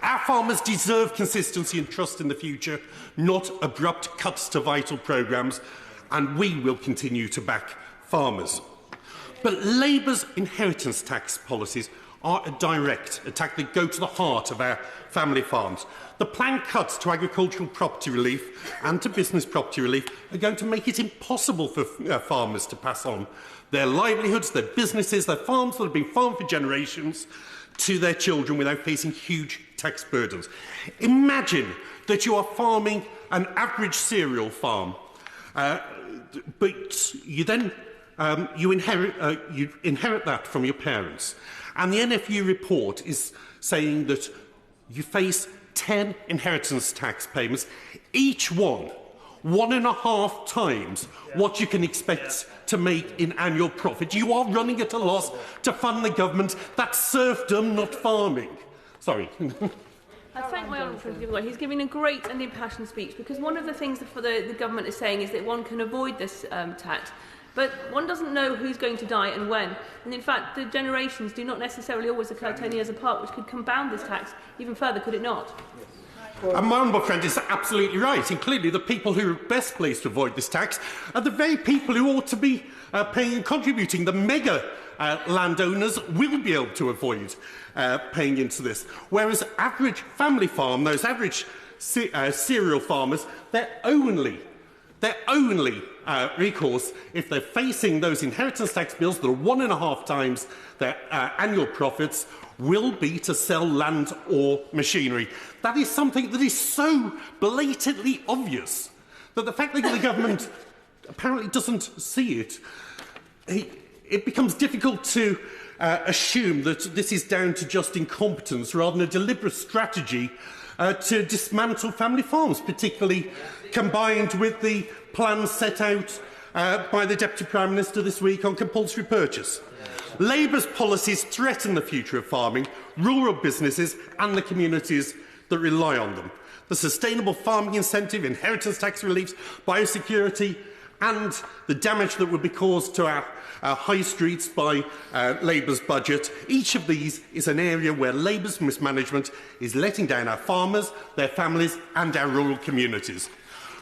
Our farmers deserve consistency and trust in the future, not abrupt cuts to vital programmes, and we will continue to back farmers. But Labour's inheritance tax policies are a direct attack that go to the heart of our family farms. The planned cuts to agricultural property relief and to business property relief are going to make it impossible for farmers to pass on their livelihoods, their businesses, their farms that have been farmed for generations to their children without facing huge tax burdens. Imagine that you are farming an average cereal farm, but you then you inherit that from your parents. And the NFU report is saying that you face 10 inheritance tax payments, each one 1.5 times what you can expect to make in annual profit. You are running at a loss to fund the government. That's serfdom, not farming. Sorry. I thank my honourable friend. He's giving a great and impassioned speech, because one of the things that the government is saying is that one can avoid this tax. But one doesn't know who's going to die and when. And in fact, the generations do not necessarily always occur 10 years apart, which could compound this tax even further, could it not? And my honourable friend is absolutely right. And clearly the people who are best placed to avoid this tax are the very people who ought to be paying and contributing. The mega landowners will be able to avoid paying into this. Whereas average family farm, those average cereal farmers, their only recourse, if they're facing those inheritance tax bills that are 1.5 times their annual profits, will be to sell land or machinery. That is something that is so blatantly obvious that the fact that the government apparently doesn't see it, it becomes difficult to assume that this is down to just incompetence rather than a deliberate strategy to dismantle family farms, particularly combined with the plans set out by the Deputy Prime Minister this week on compulsory purchase. Labour's policies threaten the future of farming, rural businesses and the communities that rely on them. The sustainable farming incentive, inheritance tax reliefs, biosecurity and the damage that would be caused to our high streets by Labour's budget, each of these is an area where Labour's mismanagement is letting down our farmers, their families and our rural communities.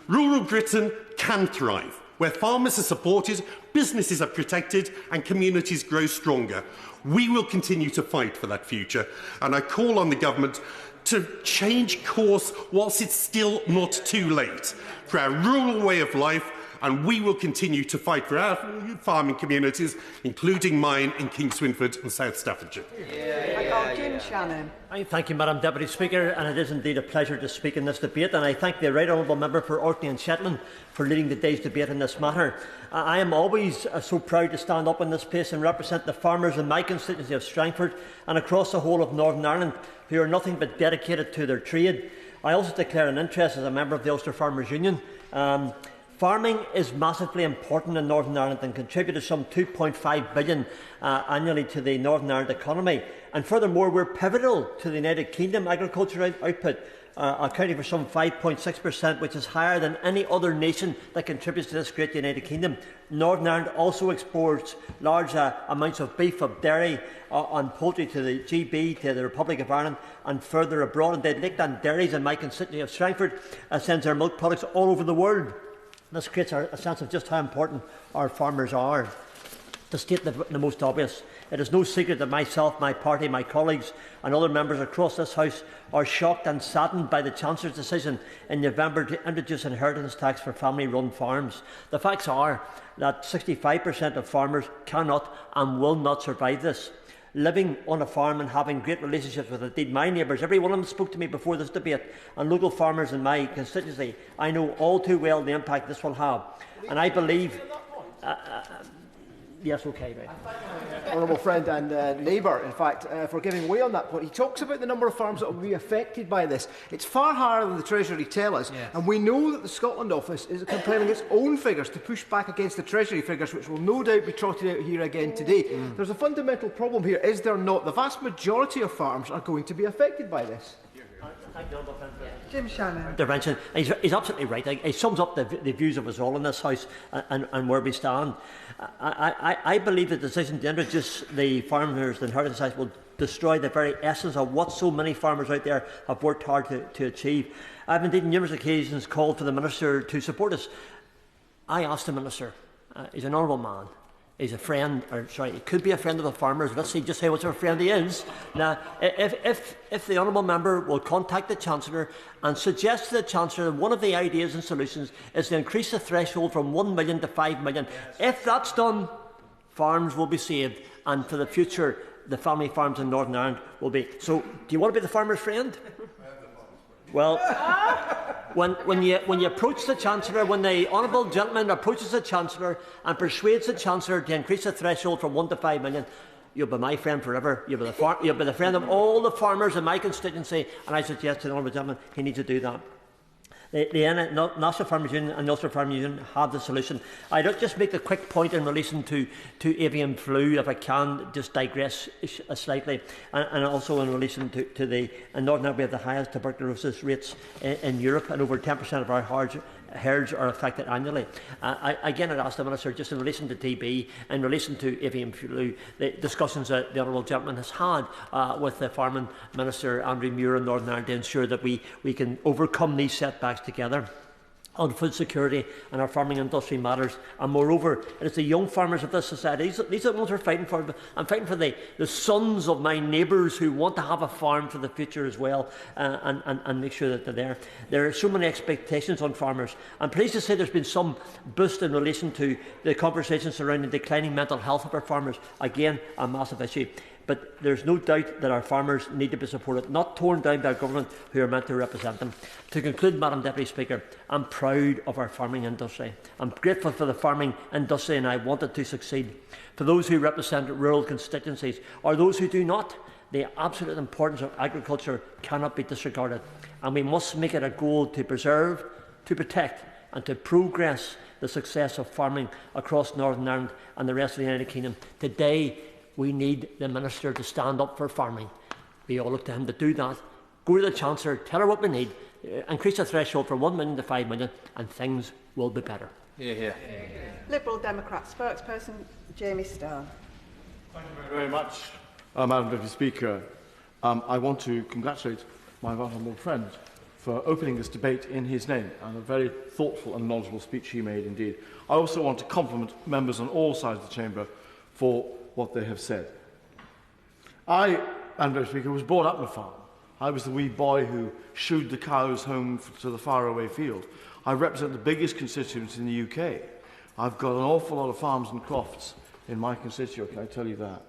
Rural Britain can thrive, where farmers are supported, businesses are protected and communities grow stronger. We will continue to fight for that future, and I call on the government to change course whilst it's still not too late for our rural way of life, and we will continue to fight for our farming communities, including mine in Kingswinford and South Staffordshire. Thank you, Madam Deputy Speaker, and it is indeed a pleasure to speak in this debate, and I thank the Right Honourable Member for Orkney and Shetland for leading the day's debate in this matter. I am always so proud to stand up in this place and represent the farmers in my constituency of Strangford and across the whole of Northern Ireland who are nothing but dedicated to their trade. I also declare an interest as a member of the Ulster Farmers Union. Farming is massively important in Northern Ireland and contributes some £2.5 billion annually to the Northern Ireland economy. And furthermore, we're pivotal to the United Kingdom agricultural output. accounting for some 5.6%, which is higher than any other nation that contributes to this great United Kingdom. Northern Ireland also exports large amounts of beef, of dairy and poultry to the GB, to the Republic of Ireland and further abroad. And the Lickland dairies in my constituency of Strangford sends their milk products all over the world. This creates a sense of just how important our farmers are. To state the most obvious, it is no secret that myself, my party, my colleagues and other members across this House are shocked and saddened by the Chancellor's decision in November to introduce inheritance tax for family-run farms. The facts are that 65% of farmers cannot and will not survive this. Living on a farm and having great relationships with, indeed, my neighbours, every one of them spoke to me before this debate, and local farmers in my constituency, I know all too well the impact this will have. And I believe... Yes, okay, right. Honourable friend and neighbour, in fact, for giving way on that point. He talks about the number of farms that will be affected by this. It's far higher than the Treasury tell us, and we know that the Scotland Office is compiling its own figures to push back against the Treasury figures, which will no doubt be trotted out here again today. There's a fundamental problem here, is there not? The vast majority of farms are going to be affected by this. Jim Shannon. Intervention. He's absolutely right. He sums up the views of us all in this House and where we stand. I believe the decision to introduce the farmers' inheritance tax will destroy the very essence of what so many farmers out there have worked hard to achieve. I've indeed on numerous occasions called for the Minister to support us. I asked the Minister, he's an honourable man, he's a friend, or sorry, he could be a friend of the farmers. Let's see, just say what sort of friend he is. Now, if the honourable member will contact the Chancellor and suggest to the Chancellor that one of the ideas and solutions is to increase the threshold from 1 million to 5 million. If that's done, farms will be saved, and for the future, the family farms in Northern Ireland will be. So, do you want to be the farmer's friend? Well, when you approach the Chancellor, when the honourable gentleman approaches the Chancellor and persuades the Chancellor to increase the threshold from 1 to 5 million, you'll be my friend forever. You'll be the friend of all the farmers in my constituency, and I suggest to the honourable gentleman he needs to do that. The National Farmers Union and the Ulster Farmers Union have the solution. I'd just make a quick point in relation to avian flu, if I can just digress slightly, and also in relation to the Northern Ireland, we have the highest tuberculosis rates in Europe, and over 10% of our herds are affected annually. Again, I'd ask the Minister, just in relation to TB, in relation to avian flu, the discussions that the honourable gentleman has had with the Farming Minister, Andrew Muir, in Northern Ireland, to ensure that we can overcome these setbacks together on food security and our farming industry matters. And moreover, it is the young farmers of this society. These are the ones we're fighting for. I'm fighting for the sons of my neighbours who want to have a farm for the future as well, and make sure that they're there. There are so many expectations on farmers. I'm pleased to say there's been some boost in relation to the conversations surrounding declining mental health of our farmers. Again, a massive issue. But there's no doubt that our farmers need to be supported, not torn down by our government who are meant to represent them. To conclude, Madam Deputy Speaker, I'm proud of our farming industry. I'm grateful for the farming industry, and I want it to succeed. For those who represent rural constituencies, or those who do not, the absolute importance of agriculture cannot be disregarded, and we must make it a goal to preserve, to protect and to progress the success of farming across Northern Ireland and the rest of the United Kingdom. Today, we need the Minister to stand up for farming. We all look to him to do that. Go to the Chancellor, tell her what we need, increase the threshold from 1 million to 5 million, and things will be better. Liberal Democrat spokesperson, Jermy Stone. Thank you very much, Madam Deputy Speaker. I want to congratulate my honourable friend for opening this debate in his name, and a very thoughtful and knowledgeable speech he made indeed. I also want to compliment members on all sides of the chamber for what they have said. I, Madam Deputy Speaker, was brought up on a farm. I was the wee boy who shooed the cows home to the faraway field. I represent the biggest constituency in the UK. I've got an awful lot of farms and crofts in my constituency, can I tell you that?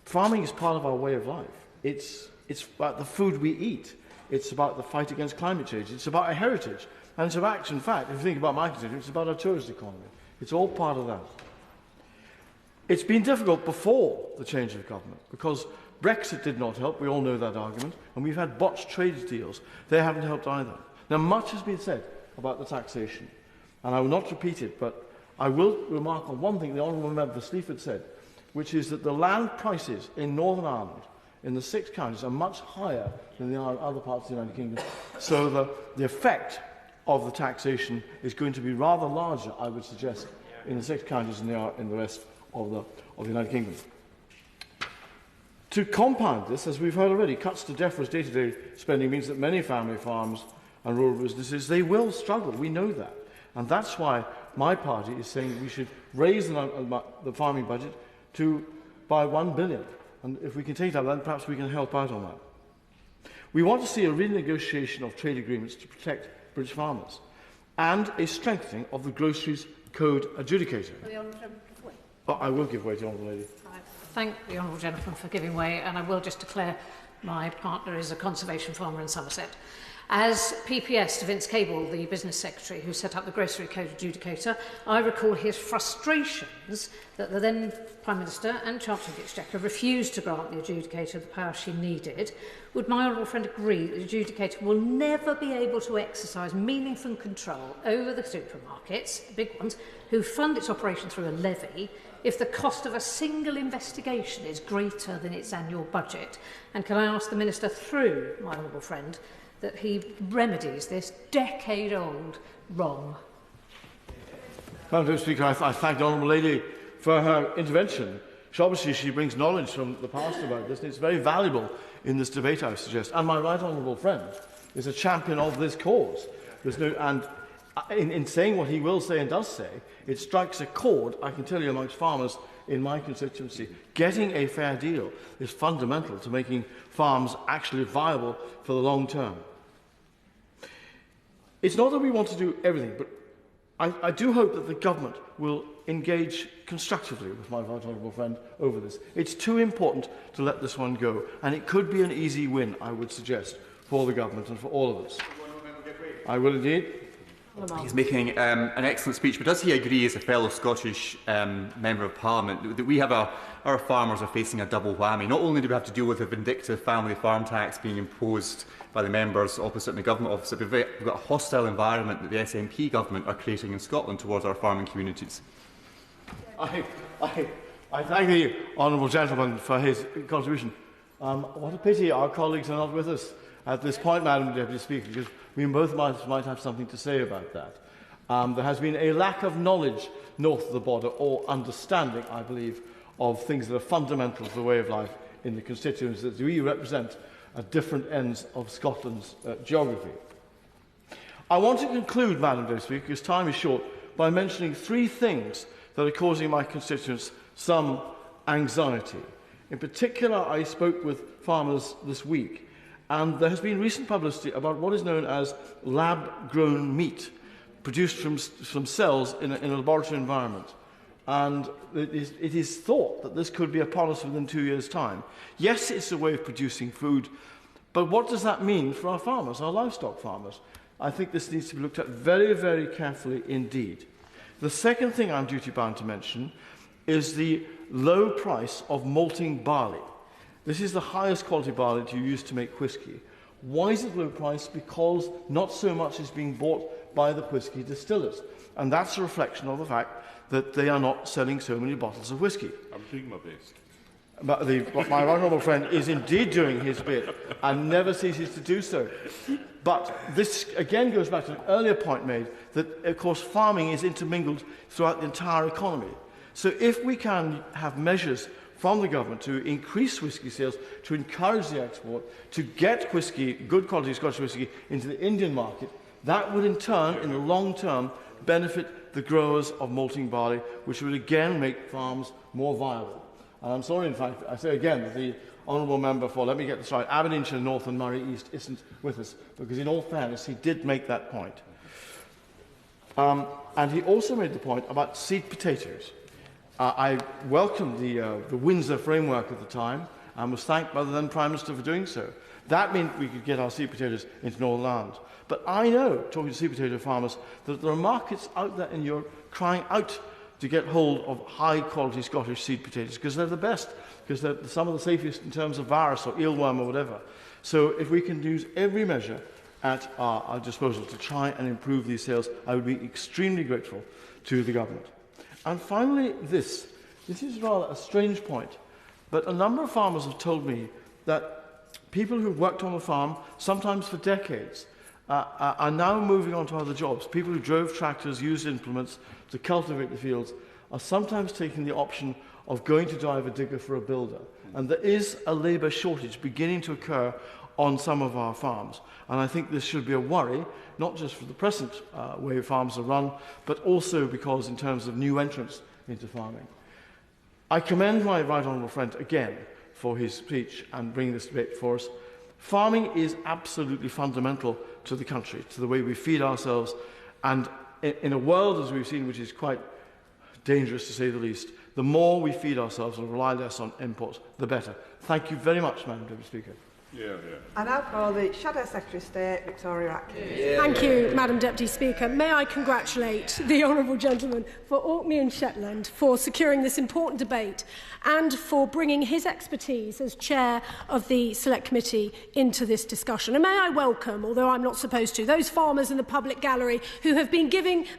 Farming is part of our way of life. It's about the food we eat. It's about the fight against climate change. It's about our heritage. And it's about, in fact, if you think about my constituency, it's about our tourist economy. It's all part of that. It's been difficult before the change of government because Brexit did not help. We all know that argument. And we've had botched trade deals. They haven't helped either. Now, much has been said about the taxation. And I will not repeat it, but I will remark on one thing the Honourable Member for Sleaford said, which is that the land prices in Northern Ireland in the 6 counties are much higher than they are in other parts of the United Kingdom. So the effect of the taxation is going to be rather larger, I would suggest, in the 6 counties than they are in the rest of the United Kingdom. To compound this, as we've heard already, cuts to DEFRA's day-to-day spending means that many family farms and rural businesses, they will struggle. We know that. And that's why my party is saying we should raise the farming budget by £1 billion. And if we can take that, then perhaps we can help out on that. We want to see a renegotiation of trade agreements to protect British farmers and a strengthening of the Groceries Code adjudicator. I will give way to the Honourable Lady. I thank the Honourable Gentleman for giving way, and I will just declare my partner is a conservation farmer in Somerset. As PPS to Vince Cable, the Business Secretary who set up the Grocery Code adjudicator, I recall his frustrations that the then Prime Minister and Chancellor of the Exchequer refused to grant the adjudicator the power she needed. Would my honourable friend agree that the adjudicator will never be able to exercise meaningful control over the supermarkets, the big ones, who fund its operation through a levy, if the cost of a single investigation is greater than its annual budget? And can I ask the Minister, through my honourable friend, that he remedies this decade-old wrong? Madam Speaker, I thank the Honourable Lady for her intervention. Obviously, she brings knowledge from the past about this, and it's very valuable in this debate, I suggest. And my right honourable friend is a champion of this cause. And in saying what he will say and does say, it strikes a chord, I can tell you, amongst farmers in my constituency. Getting a fair deal is fundamental to making farms actually viable for the long term. It's not that we want to do everything, but I do hope that the government will engage constructively with my right honourable friend over this. It's too important to let this one go, and it could be an easy win, I would suggest, for the government and for all of us. I will indeed. He's making an excellent speech, but does he agree, as a fellow Scottish Member of Parliament, that we have our farmers are facing a double whammy? Not only do we have to deal with a vindictive family farm tax being imposed by the members opposite in the government office, but we've got a hostile environment that the SNP government are creating in Scotland towards our farming communities. I thank the honourable gentleman for his contribution. What a pity our colleagues are not with us at this point, Madam Deputy Speaker, because we both might have something to say about that. There has been a lack of knowledge north of the border, or understanding, I believe, of things that are fundamental to the way of life in the constituencies that we represent at different ends of Scotland's geography. I want to conclude, Madam Deputy Speaker, because time is short, by mentioning 3 things that are causing my constituents some anxiety. In particular, I spoke with farmers this week, and there has been recent publicity about what is known as lab-grown meat, produced from cells in a laboratory environment. And it is thought that this could be upon us within 2 years' time. Yes, it's a way of producing food, but what does that mean for our farmers, our livestock farmers? I think this needs to be looked at very, very carefully indeed. The second thing I'm duty-bound to mention is the low price of malting barley. This is the highest quality barley to use to make whisky. Why is it low price? Because not so much is being bought by the whisky distillers. And that's a reflection of the fact that they are not selling so many bottles of whisky. I'm doing my best. But my honourable friend is indeed doing his bit and never ceases to do so. But this again goes back to an earlier point made that, of course, farming is intermingled throughout the entire economy. So if we can have measures from the government to increase whisky sales, to encourage the export, to get whisky, good quality Scottish whisky, into the Indian market, that would in turn, in the long term, benefit the growers of malting barley, which would again make farms more viable. And I'm sorry, in fact, I say again that the honourable member for, let me get this right, Aberdeenshire North and Moray East isn't with us, because in all fairness, he did make that point. And he also made the point about seed potatoes. I welcomed the Windsor framework at the time and was thanked by the then Prime Minister for doing so. That meant we could get our seed potatoes into Northern Ireland. But I know, talking to seed potato farmers, that there are markets out there in Europe crying out to get hold of high-quality Scottish seed potatoes, because they're the best, because they're some of the safest in terms of virus or eelworm or whatever. So if we can use every measure at our disposal to try and improve these sales, I would be extremely grateful to the government. And finally, this is rather a strange point, but a number of farmers have told me that people who've worked on a farm, sometimes for decades, are now moving on to other jobs. People who drove tractors, used implements to cultivate the fields, are sometimes taking the option of going to drive a digger for a builder. And there is a labour shortage beginning to occur on some of our farms. And I think this should be a worry, not just for the present way farms are run, but also because in terms of new entrants into farming. I commend my right honourable friend again for his speech and bringing this debate before us. Farming is absolutely fundamental to the country, to the way we feed ourselves, and in a world, as we've seen, which is quite dangerous to say the least, the more we feed ourselves and rely less on imports, the better. Thank you very much, Madam Deputy Speaker. I now call the Shadow Secretary of State, Victoria Atkins. Thank you, Madam Deputy Speaker. May I congratulate the honourable gentleman for Orkney and Shetland for securing this important debate and for bringing his expertise as chair of the Select Committee into this discussion. And may I welcome, although I'm not supposed to, those farmers in the public gallery who have been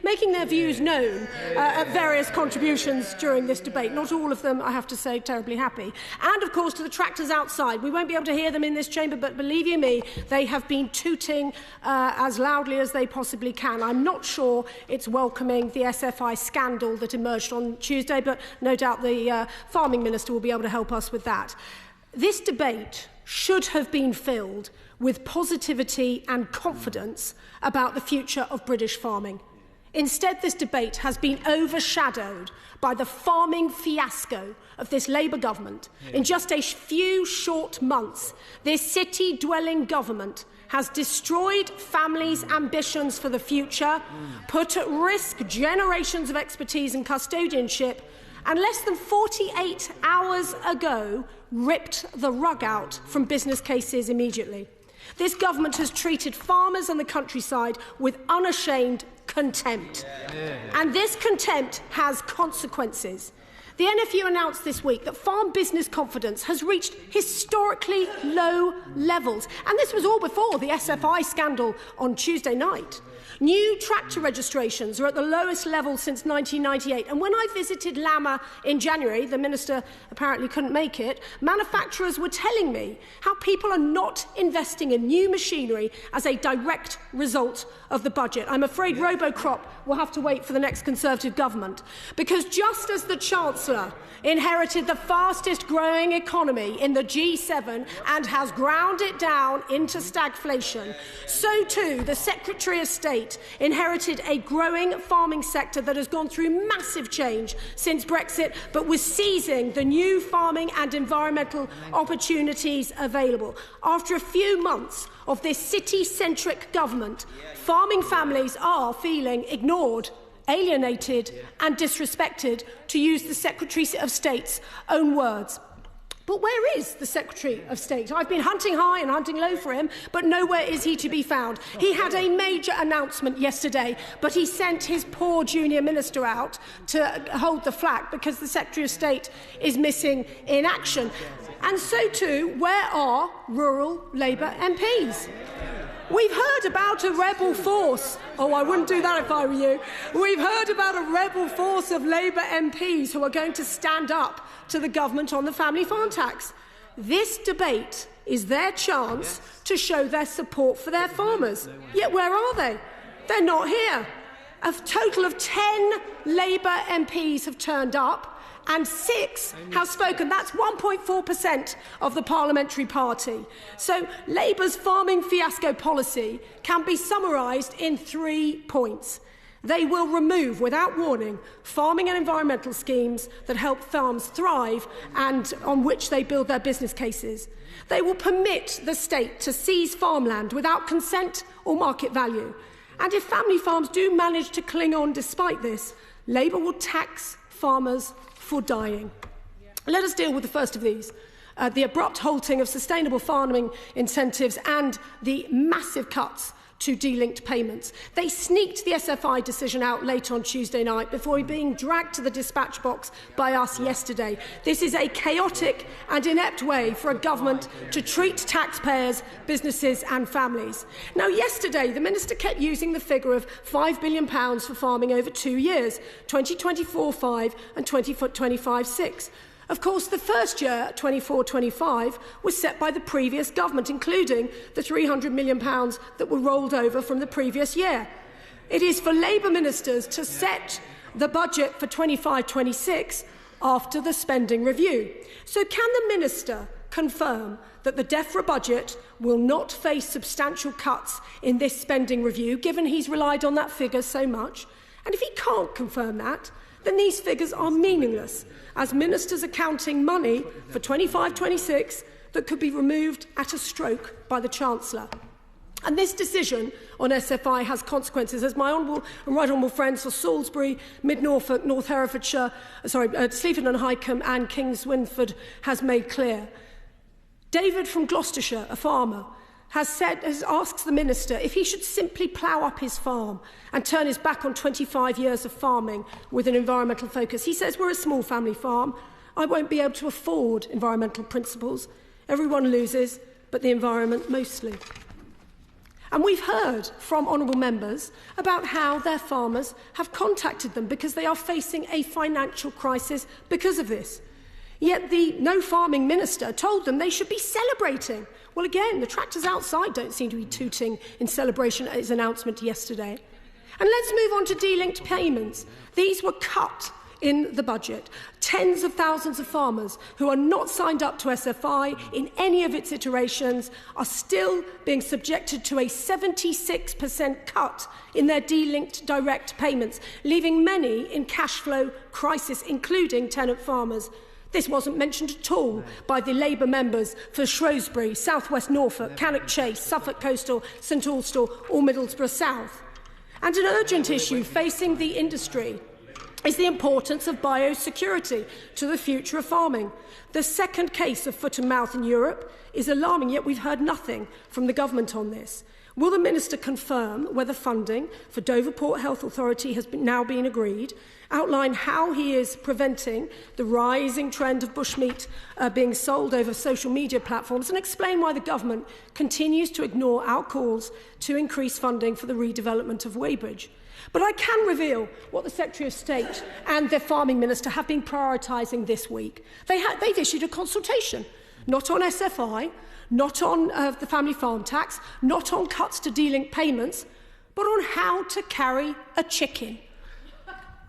making their views known at various contributions during this debate. Not all of them, I have to say, terribly happy. And, of course, to the tractors outside. We won't be able to hear them in this chamber, but believe you me, they have been tooting as loudly as they possibly can. I'm not sure it's welcoming the SFI scandal that emerged on Tuesday, but no doubt the Farming Minister will be able to help us with that. This debate should have been filled with positivity and confidence about the future of British farming. Instead, this debate has been overshadowed by the farming fiasco of this Labour government. In just a few short months, this city-dwelling government has destroyed families' ambitions for the future, put at risk generations of expertise and custodianship, and less than 48 hours ago ripped the rug out from business cases immediately. This government has treated farmers and the countryside with unashamed contempt. And this contempt has consequences. The NFU announced this week that farm business confidence has reached historically low levels. And this was all before the SFI scandal on Tuesday night. New tractor registrations are at the lowest level since 1998. And when I visited Lama in January, the Minister apparently couldn't make it, manufacturers were telling me how people are not investing in new machinery as a direct result of the budget. I'm afraid Robocrop will have to wait for the next Conservative government, because just as the Chancellor inherited the fastest growing economy in the G7 and has ground it down into stagflation, so too the Secretary of State inherited a growing farming sector that has gone through massive change since Brexit, but was seizing the new farming and environmental opportunities available. After a few months of this city-centric government, farming families are feeling ignored, alienated and disrespected, to use the Secretary of State's own words. But where is the Secretary of State? I've been hunting high and hunting low for him, but nowhere is he to be found. He had a major announcement yesterday, but he sent his poor junior minister out to hold the flag because the Secretary of State is missing in action. And so too, where are rural Labour MPs? We've heard about a rebel force. Oh, I wouldn't do that if I were you. We've heard about a rebel force of Labour MPs who are going to stand up to the government on the family farm tax. This debate is their chance to show their support for their farmers. Yet where are they? They're not here. A total of 10 Labour MPs have turned up, and 6 have spoken. That's 1.4% of the parliamentary party. So Labour's farming fiasco policy can be summarised in 3 points. They will remove, without warning, farming and environmental schemes that help farms thrive and on which they build their business cases. They will permit the state to seize farmland without consent or market value. And if family farms do manage to cling on despite this, Labour will tax farmers for dying. Let us deal with the first of these, the abrupt halting of sustainable farming incentives and the massive cuts to delinked payments. They sneaked the SFI decision out late on Tuesday night before being dragged to the dispatch box by us yesterday. This is a chaotic and inept way for a government to treat taxpayers, businesses and families. Now, yesterday, the Minister kept using the figure of £5 billion for farming over 2 years, 2024-5 and 2025-6. Of course, the first year, 24-25, was set by the previous government, including the £300 million that were rolled over from the previous year. It is for Labour ministers to set the budget for 25-26 after the spending review. So can the minister confirm that the DEFRA budget will not face substantial cuts in this spending review, given he's relied on that figure so much? And if he can't confirm that, then these figures are meaningless, as ministers are counting money for 25-26 that could be removed at a stroke by the Chancellor. And this decision on SFI has consequences, as my honourable and right honourable friends for Salisbury, Mid-Norfolk, North Herefordshire, Sleaford and Wycombe and Kings Winford has made clear. David from Gloucestershire, a farmer, has asked the minister if he should simply plough up his farm and turn his back on 25 years of farming with an environmental focus. He says, we're a small family farm. I won't be able to afford environmental principles. Everyone loses, but the environment mostly. And we've heard from honourable members about how their farmers have contacted them because they are facing a financial crisis because of this. Yet the No Farming Minister told them they should be celebrating. Well, again, the tractors outside don't seem to be tooting in celebration at his announcement yesterday. And let's move on to de-linked payments. These were cut in the budget. Tens of thousands of farmers who are not signed up to SFI in any of its iterations are still being subjected to a 76% cut in their de-linked direct payments, leaving many in cash flow crisis, including tenant farmers. This wasn't mentioned at all by the Labour members for Shrewsbury, South West Norfolk, Cannock Chase, Suffolk Coastal, St Austell or Middlesbrough South. And an urgent issue facing the industry is the importance of biosecurity to the future of farming. The second case of foot and mouth in Europe is alarming, yet we've heard nothing from the government on this. Will the Minister confirm whether funding for Dover Port Health Authority has now been agreed, outline how he is preventing the rising trend of bushmeat being sold over social media platforms, and explain why the government continues to ignore our calls to increase funding for the redevelopment of Weybridge? But I can reveal what the Secretary of State and the Farming Minister have been prioritising this week. They've issued a consultation, not on SFI, not on the family farm tax, not on cuts to de-linked payments, but on how to carry a chicken.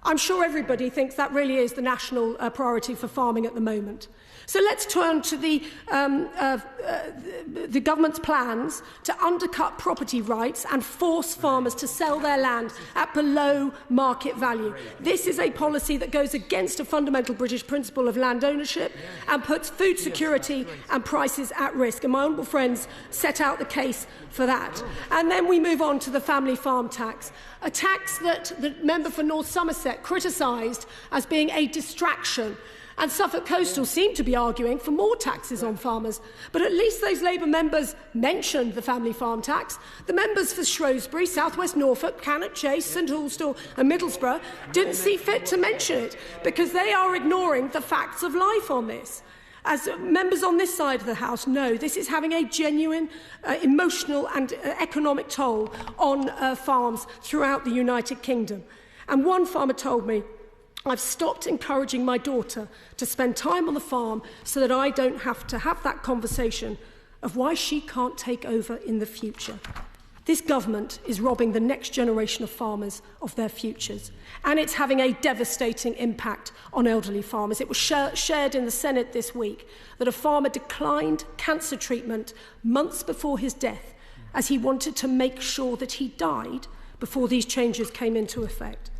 I'm sure everybody thinks that really is the national priority for farming at the moment. So let's turn to the government's plans to undercut property rights and force farmers to sell their land at below market value. This is a policy that goes against a fundamental British principle of land ownership and puts food security and prices at risk. And my honourable friends set out the case for that. And then we move on to the family farm tax, a tax that the member for North Somerset criticised as being a distraction. And Suffolk Coastal seem to be arguing for more taxes on farmers. But at least those Labour members mentioned the family farm tax. The members for Shrewsbury, South West Norfolk, Cannock Chase, St Austell and Middlesbrough didn't see fit to mention it because they are ignoring the facts of life on this. As members on this side of the House know, this is having a genuine emotional and economic toll on farms throughout the United Kingdom. And one farmer told me, I've stopped encouraging my daughter to spend time on the farm so that I don't have to have that conversation of why she can't take over in the future. This government is robbing the next generation of farmers of their futures, and it's having a devastating impact on elderly farmers. It was shared in the Senate this week that a farmer declined cancer treatment months before his death as he wanted to make sure that he died before these changes came into effect.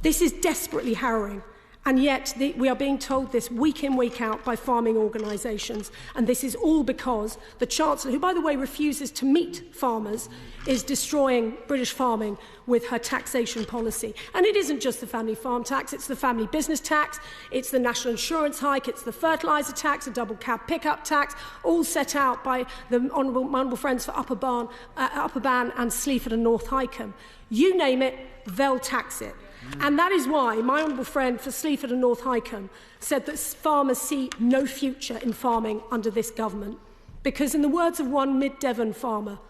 This is desperately harrowing, and yet we are being told this week in, week out by farming organisations, and this is all because the Chancellor, who, by the way, refuses to meet farmers, is destroying British farming with her taxation policy. And it isn't just the family farm tax, it's the family business tax, it's the national insurance hike, it's the fertiliser tax, a double cab pickup tax, all set out by my honourable friends for Upper Ban and Sleaford and North Wycombe. You name it, they'll tax it. And that is why my honourable friend for Sleaford and North Wycombe said that farmers see no future in farming under this government. Because in the words of one mid-Devon farmer,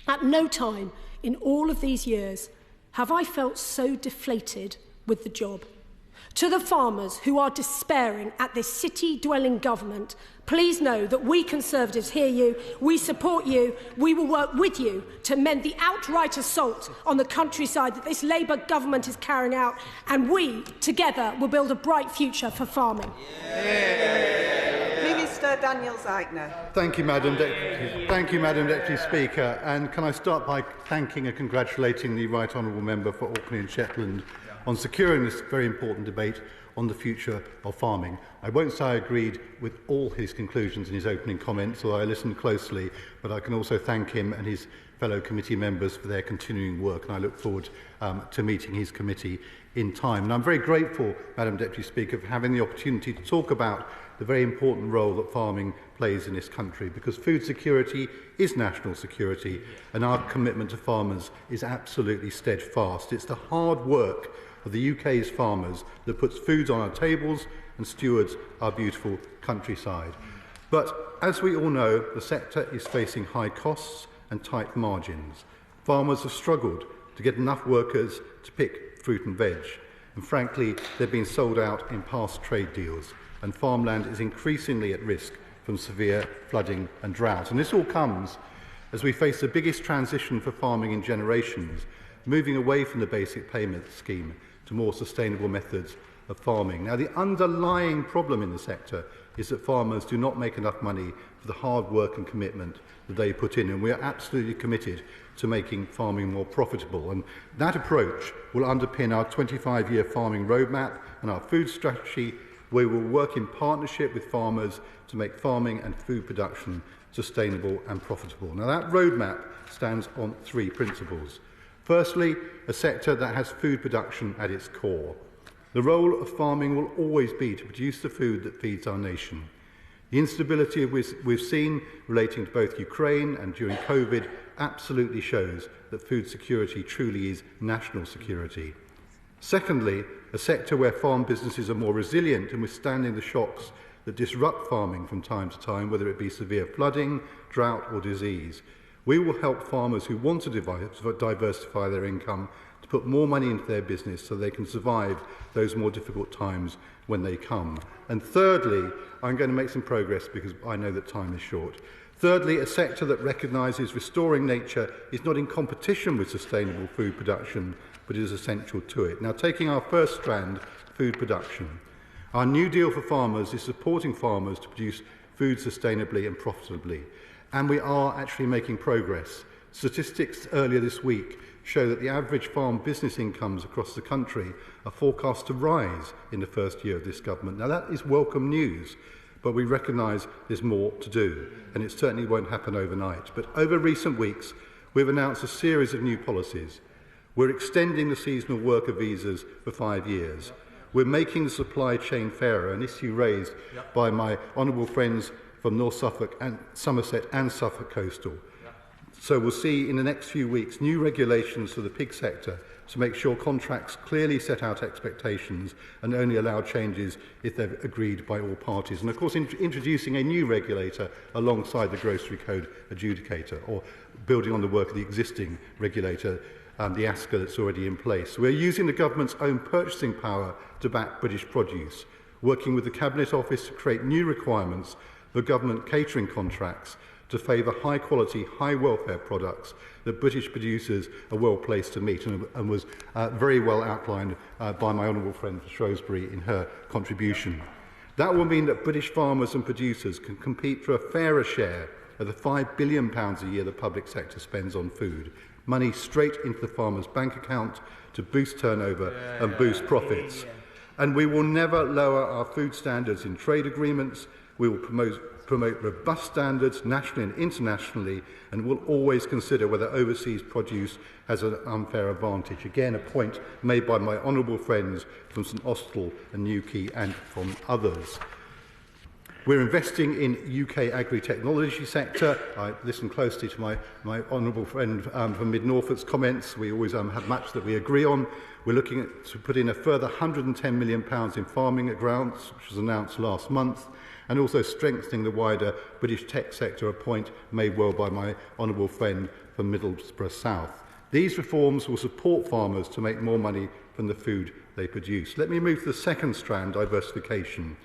at no time in all of these years have I felt so deflated with the job. To the farmers who are despairing at this city-dwelling government, please know that we Conservatives hear you, we support you, we will work with you to mend the outright assault on the countryside that this Labour government is carrying out, and we, together, will build a bright future for farming. Minister Daniel Zeichner. Thank you, Madam Deputy Speaker. And can I start by thanking and congratulating the Right Honourable Member for Orkney and Shetland on securing this very important debate on the future of farming. I won't say I agreed with all his conclusions in his opening comments, although I listened closely, but I can also thank him and his fellow committee members for their continuing work, and I look forward to meeting his committee in time. And I'm very grateful, Madam Deputy Speaker, for having the opportunity to talk about the very important role that farming plays in this country, because food security is national security, and our commitment to farmers is absolutely steadfast. It's the hard work of the UK's farmers that puts food on our tables and stewards our beautiful countryside. But as we all know, the sector is facing high costs and tight margins. Farmers have struggled to get enough workers to pick fruit and veg, and frankly, they've been sold out in past trade deals, and farmland is increasingly at risk from severe flooding and drought. And this all comes as we face the biggest transition for farming in generations, moving away from the basic payment scheme to more sustainable methods of farming. Now, the underlying problem in the sector is that farmers do not make enough money for the hard work and commitment that they put in, and we are absolutely committed to making farming more profitable. And that approach will underpin our 25-year farming roadmap and our food strategy. We will work in partnership with farmers to make farming and food production sustainable and profitable. Now, that roadmap stands on three principles. Firstly, a sector that has food production at its core. The role of farming will always be to produce the food that feeds our nation. The instability we've seen relating to both Ukraine and during COVID absolutely shows that food security truly is national security. Secondly, a sector where farm businesses are more resilient in withstanding the shocks that disrupt farming from time to time, whether it be severe flooding, drought or disease. We will help farmers who want to diversify their income to put more money into their business so they can survive those more difficult times when they come. And thirdly, I'm going to make some progress because I know that time is short. Thirdly, a sector that recognises restoring nature is not in competition with sustainable food production, but is essential to it. Now, taking our first strand, food production. Our new deal for farmers is supporting farmers to produce food sustainably and profitably. And we are actually making progress. Statistics earlier this week show that the average farm business incomes across the country are forecast to rise in the first year of this government. Now, that is welcome news, but we recognise there's more to do, and it certainly won't happen overnight. But over recent weeks, we've announced a series of new policies. We're extending the seasonal worker visas for 5 years. We're making the supply chain fairer, an issue raised by my honourable friends from North Suffolk and Somerset and Suffolk Coastal. So we'll see in the next few weeks new regulations for the pig sector to make sure contracts clearly set out expectations and only allow changes if they're agreed by all parties. And of course, introducing a new regulator alongside the grocery code adjudicator, or building on the work of the existing regulator, the ASCA that's already in place. We're using the government's own purchasing power to back British produce, working with the Cabinet Office to create new requirements for government catering contracts to favour high-quality, high-welfare products that British producers are well placed to meet, and was very well outlined by my honourable friend from Shrewsbury in her contribution. That will mean that British farmers and producers can compete for a fairer share of the £5 billion a year the public sector spends on food, money straight into the farmer's bank account to boost turnover and boost profits. And we will never lower our food standards in trade agreements. We will promote robust standards nationally and internationally, and will always consider whether overseas produce has an unfair advantage. Again, a point made by my honourable friends from St Austell and Newquay and from others. We're investing in UK agri-technology sector. I listened closely to my honourable friend from Mid-Norfolk's comments. We always have much that we agree on. We're looking to put in a further £110 million in farming grants, which was announced last month, and also strengthening the wider British tech sector, a point made well by my honourable friend from Middlesbrough South. These reforms will support farmers to make more money from the food they produce. Let me move to the second strand, diversification.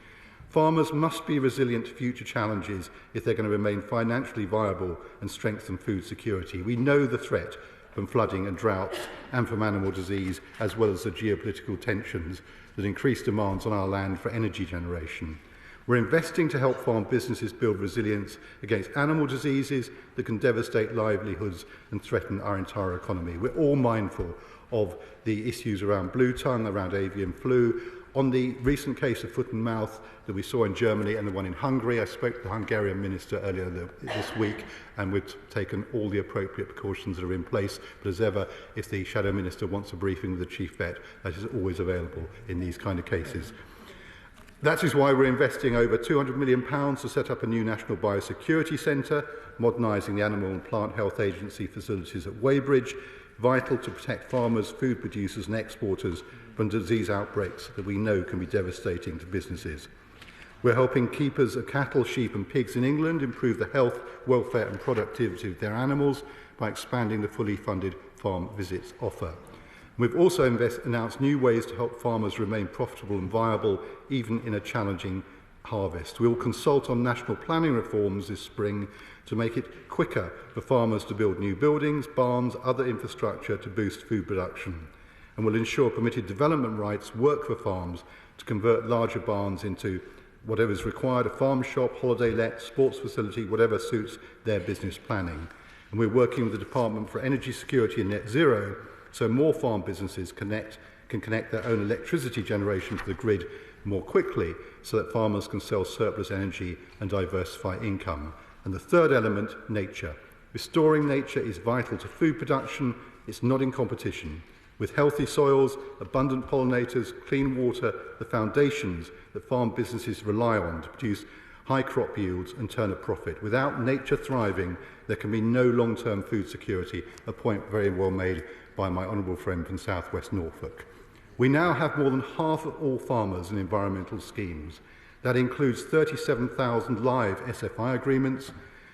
Farmers must be resilient to future challenges if they're going to remain financially viable and strengthen food security. We know the threat from flooding and droughts and from animal disease, as well as the geopolitical tensions that increase demands on our land for energy generation. We're investing to help farm businesses build resilience against animal diseases that can devastate livelihoods and threaten our entire economy. We're all mindful of the issues around blue tongue, around avian flu. On the recent case of foot and mouth that we saw in Germany and the one in Hungary, I spoke to the Hungarian minister earlier this week, and we've taken all the appropriate precautions that are in place. But as ever, if the Shadow Minister wants a briefing with the Chief Vet, that is always available in these kind of cases. That is why we're investing over £200 million to set up a new National Biosecurity Centre, modernising the Animal and Plant Health Agency facilities at Weybridge, vital to protect farmers, food producers and exporters from disease outbreaks that we know can be devastating to businesses. We're helping keepers of cattle, sheep and pigs in England improve the health, welfare and productivity of their animals by expanding the fully funded farm visits offer. We've also announced new ways to help farmers remain profitable and viable even in a challenging harvest. We will consult on national planning reforms this spring to make it quicker for farmers to build new buildings, barns, other infrastructure to boost food production. And will ensure permitted development rights work for farms to convert larger barns into whatever is required, a farm shop, holiday let, sports facility, whatever suits their business planning. And we're working with the Department for Energy Security and Net Zero so more farm businesses can connect their own electricity generation to the grid more quickly so that farmers can sell surplus energy and diversify income. And the third element, nature. Restoring nature is vital to food production. It's not in competition. With healthy soils, abundant pollinators, clean water, the foundations that farm businesses rely on to produce high crop yields and turn a profit. Without nature thriving, there can be no long-term food security, a point very well made by my honourable friend from South West Norfolk. We now have more than half of all farmers in environmental schemes. That includes 37,000 live SFI agreements,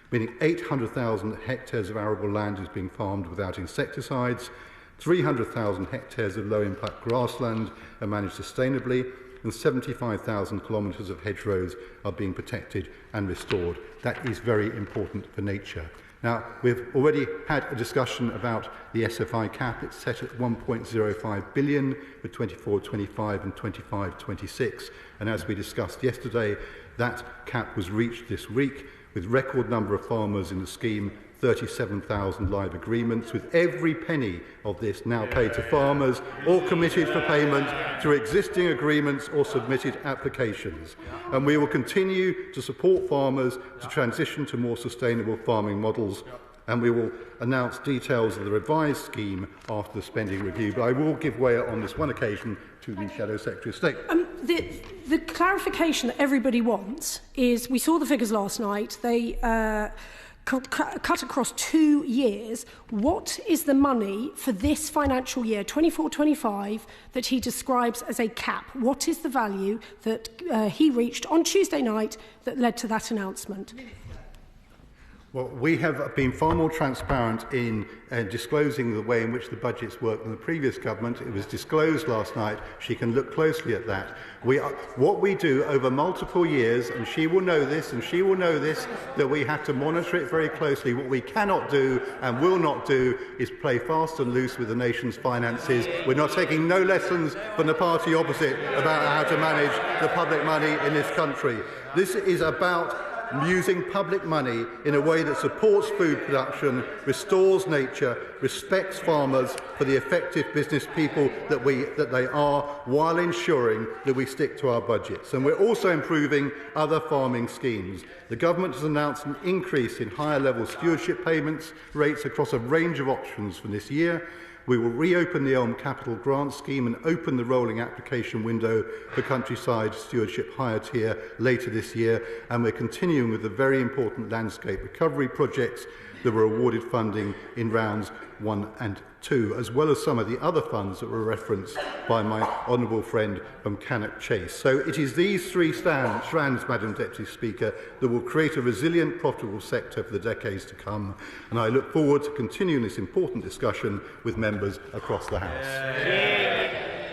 meaning 800,000 hectares of arable land is being farmed without insecticides, 300,000 hectares of low-impact grassland are managed sustainably, and 75,000 kilometres of hedgerows are being protected and restored. That is very important for nature. Now, we've already had a discussion about the SFI cap. It's set at 1.05 billion for 24-25 and 25-26. And as we discussed yesterday, that cap was reached this week with record number of farmers in the scheme, 37,000 live agreements, with every penny of this now paid to farmers or committed for payment through existing agreements or submitted applications. And we will continue to support farmers to transition to more sustainable farming models, and we will announce details of the revised scheme after the spending review. But I will give way on this one occasion to the Shadow Secretary of State. The clarification that everybody wants is, we saw the figures last night, they cut across 2 years. What is the money for this financial year, 24-25, that he describes as a cap? What is the value that he reached on Tuesday night that led to that announcement? Well, we have been far more transparent in disclosing the way in which the budgets work than the previous government. It was disclosed last night. She can look closely at that. What we do over multiple years, and she will know this, and she will know this, that we have to monitor it very closely. What we cannot do and will not do is play fast and loose with the nation's finances. We're not taking no lessons from the party opposite about how to manage the public money in this country. This is about using public money in a way that supports food production, restores nature, respects farmers for the effective business people that they are, while ensuring that we stick to our budgets. And we're also improving other farming schemes. The government has announced an increase in higher level stewardship payments rates across a range of options for this year. We will reopen the Elm Capital Grant Scheme and open the rolling application window for countryside stewardship higher tier later this year. And we're continuing with the very important landscape recovery projects that were awarded funding in rounds 1 and 2, as well as some of the other funds that were referenced by my honourable friend from Cannock Chase. So it is these three strands, Madam Deputy Speaker, that will create a resilient, profitable sector for the decades to come. And I look forward to continuing this important discussion with members across the House.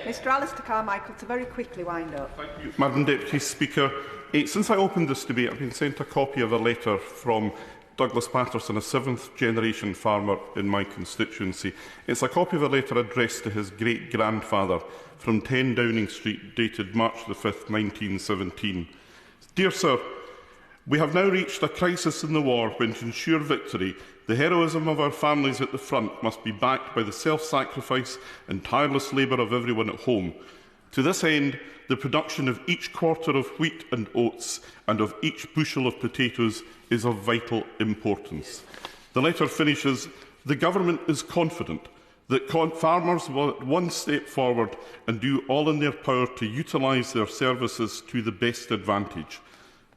Mr Alistair Carmichael, to very quickly wind up. Thank you, Madam Deputy Speaker. Since I opened this debate, I've been sent a copy of a letter from Douglas Patterson, a 7th-generation farmer in my constituency. It's a copy of a letter addressed to his great-grandfather from 10 Downing Street, dated March the 5th, 1917. Dear Sir, we have now reached a crisis in the war when, to ensure victory, the heroism of our families at the front must be backed by the self-sacrifice and tireless labour of everyone at home. To this end, the production of each quarter of wheat and oats and of each bushel of potatoes is of vital importance. The letter finishes, the Government is confident that farmers will at one step forward and do all in their power to utilise their services to the best advantage.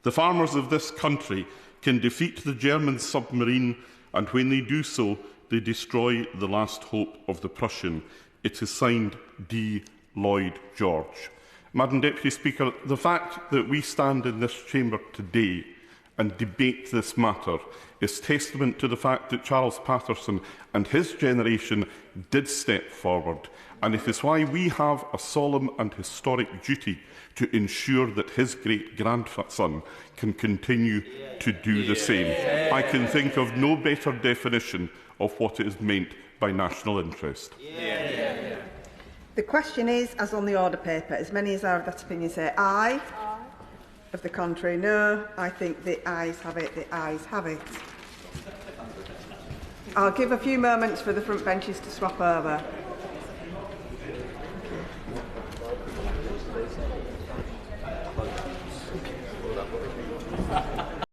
The farmers of this country can defeat the German submarine, and when they do so, they destroy the last hope of the Prussian. It is signed D. Lloyd George. Madam Deputy Speaker, the fact that we stand in this chamber today and debate this matter is testament to the fact that Charles Patterson and his generation did step forward, and it is why we have a solemn and historic duty to ensure that his great-grandson can continue to do the same. I can think of no better definition of what is meant by national interest. The question is, as on the order paper, as many as are of that opinion say aye. Aye. Of the contrary, no. I think the ayes have it. The ayes have it. I'll give a few moments for the front benches to swap over.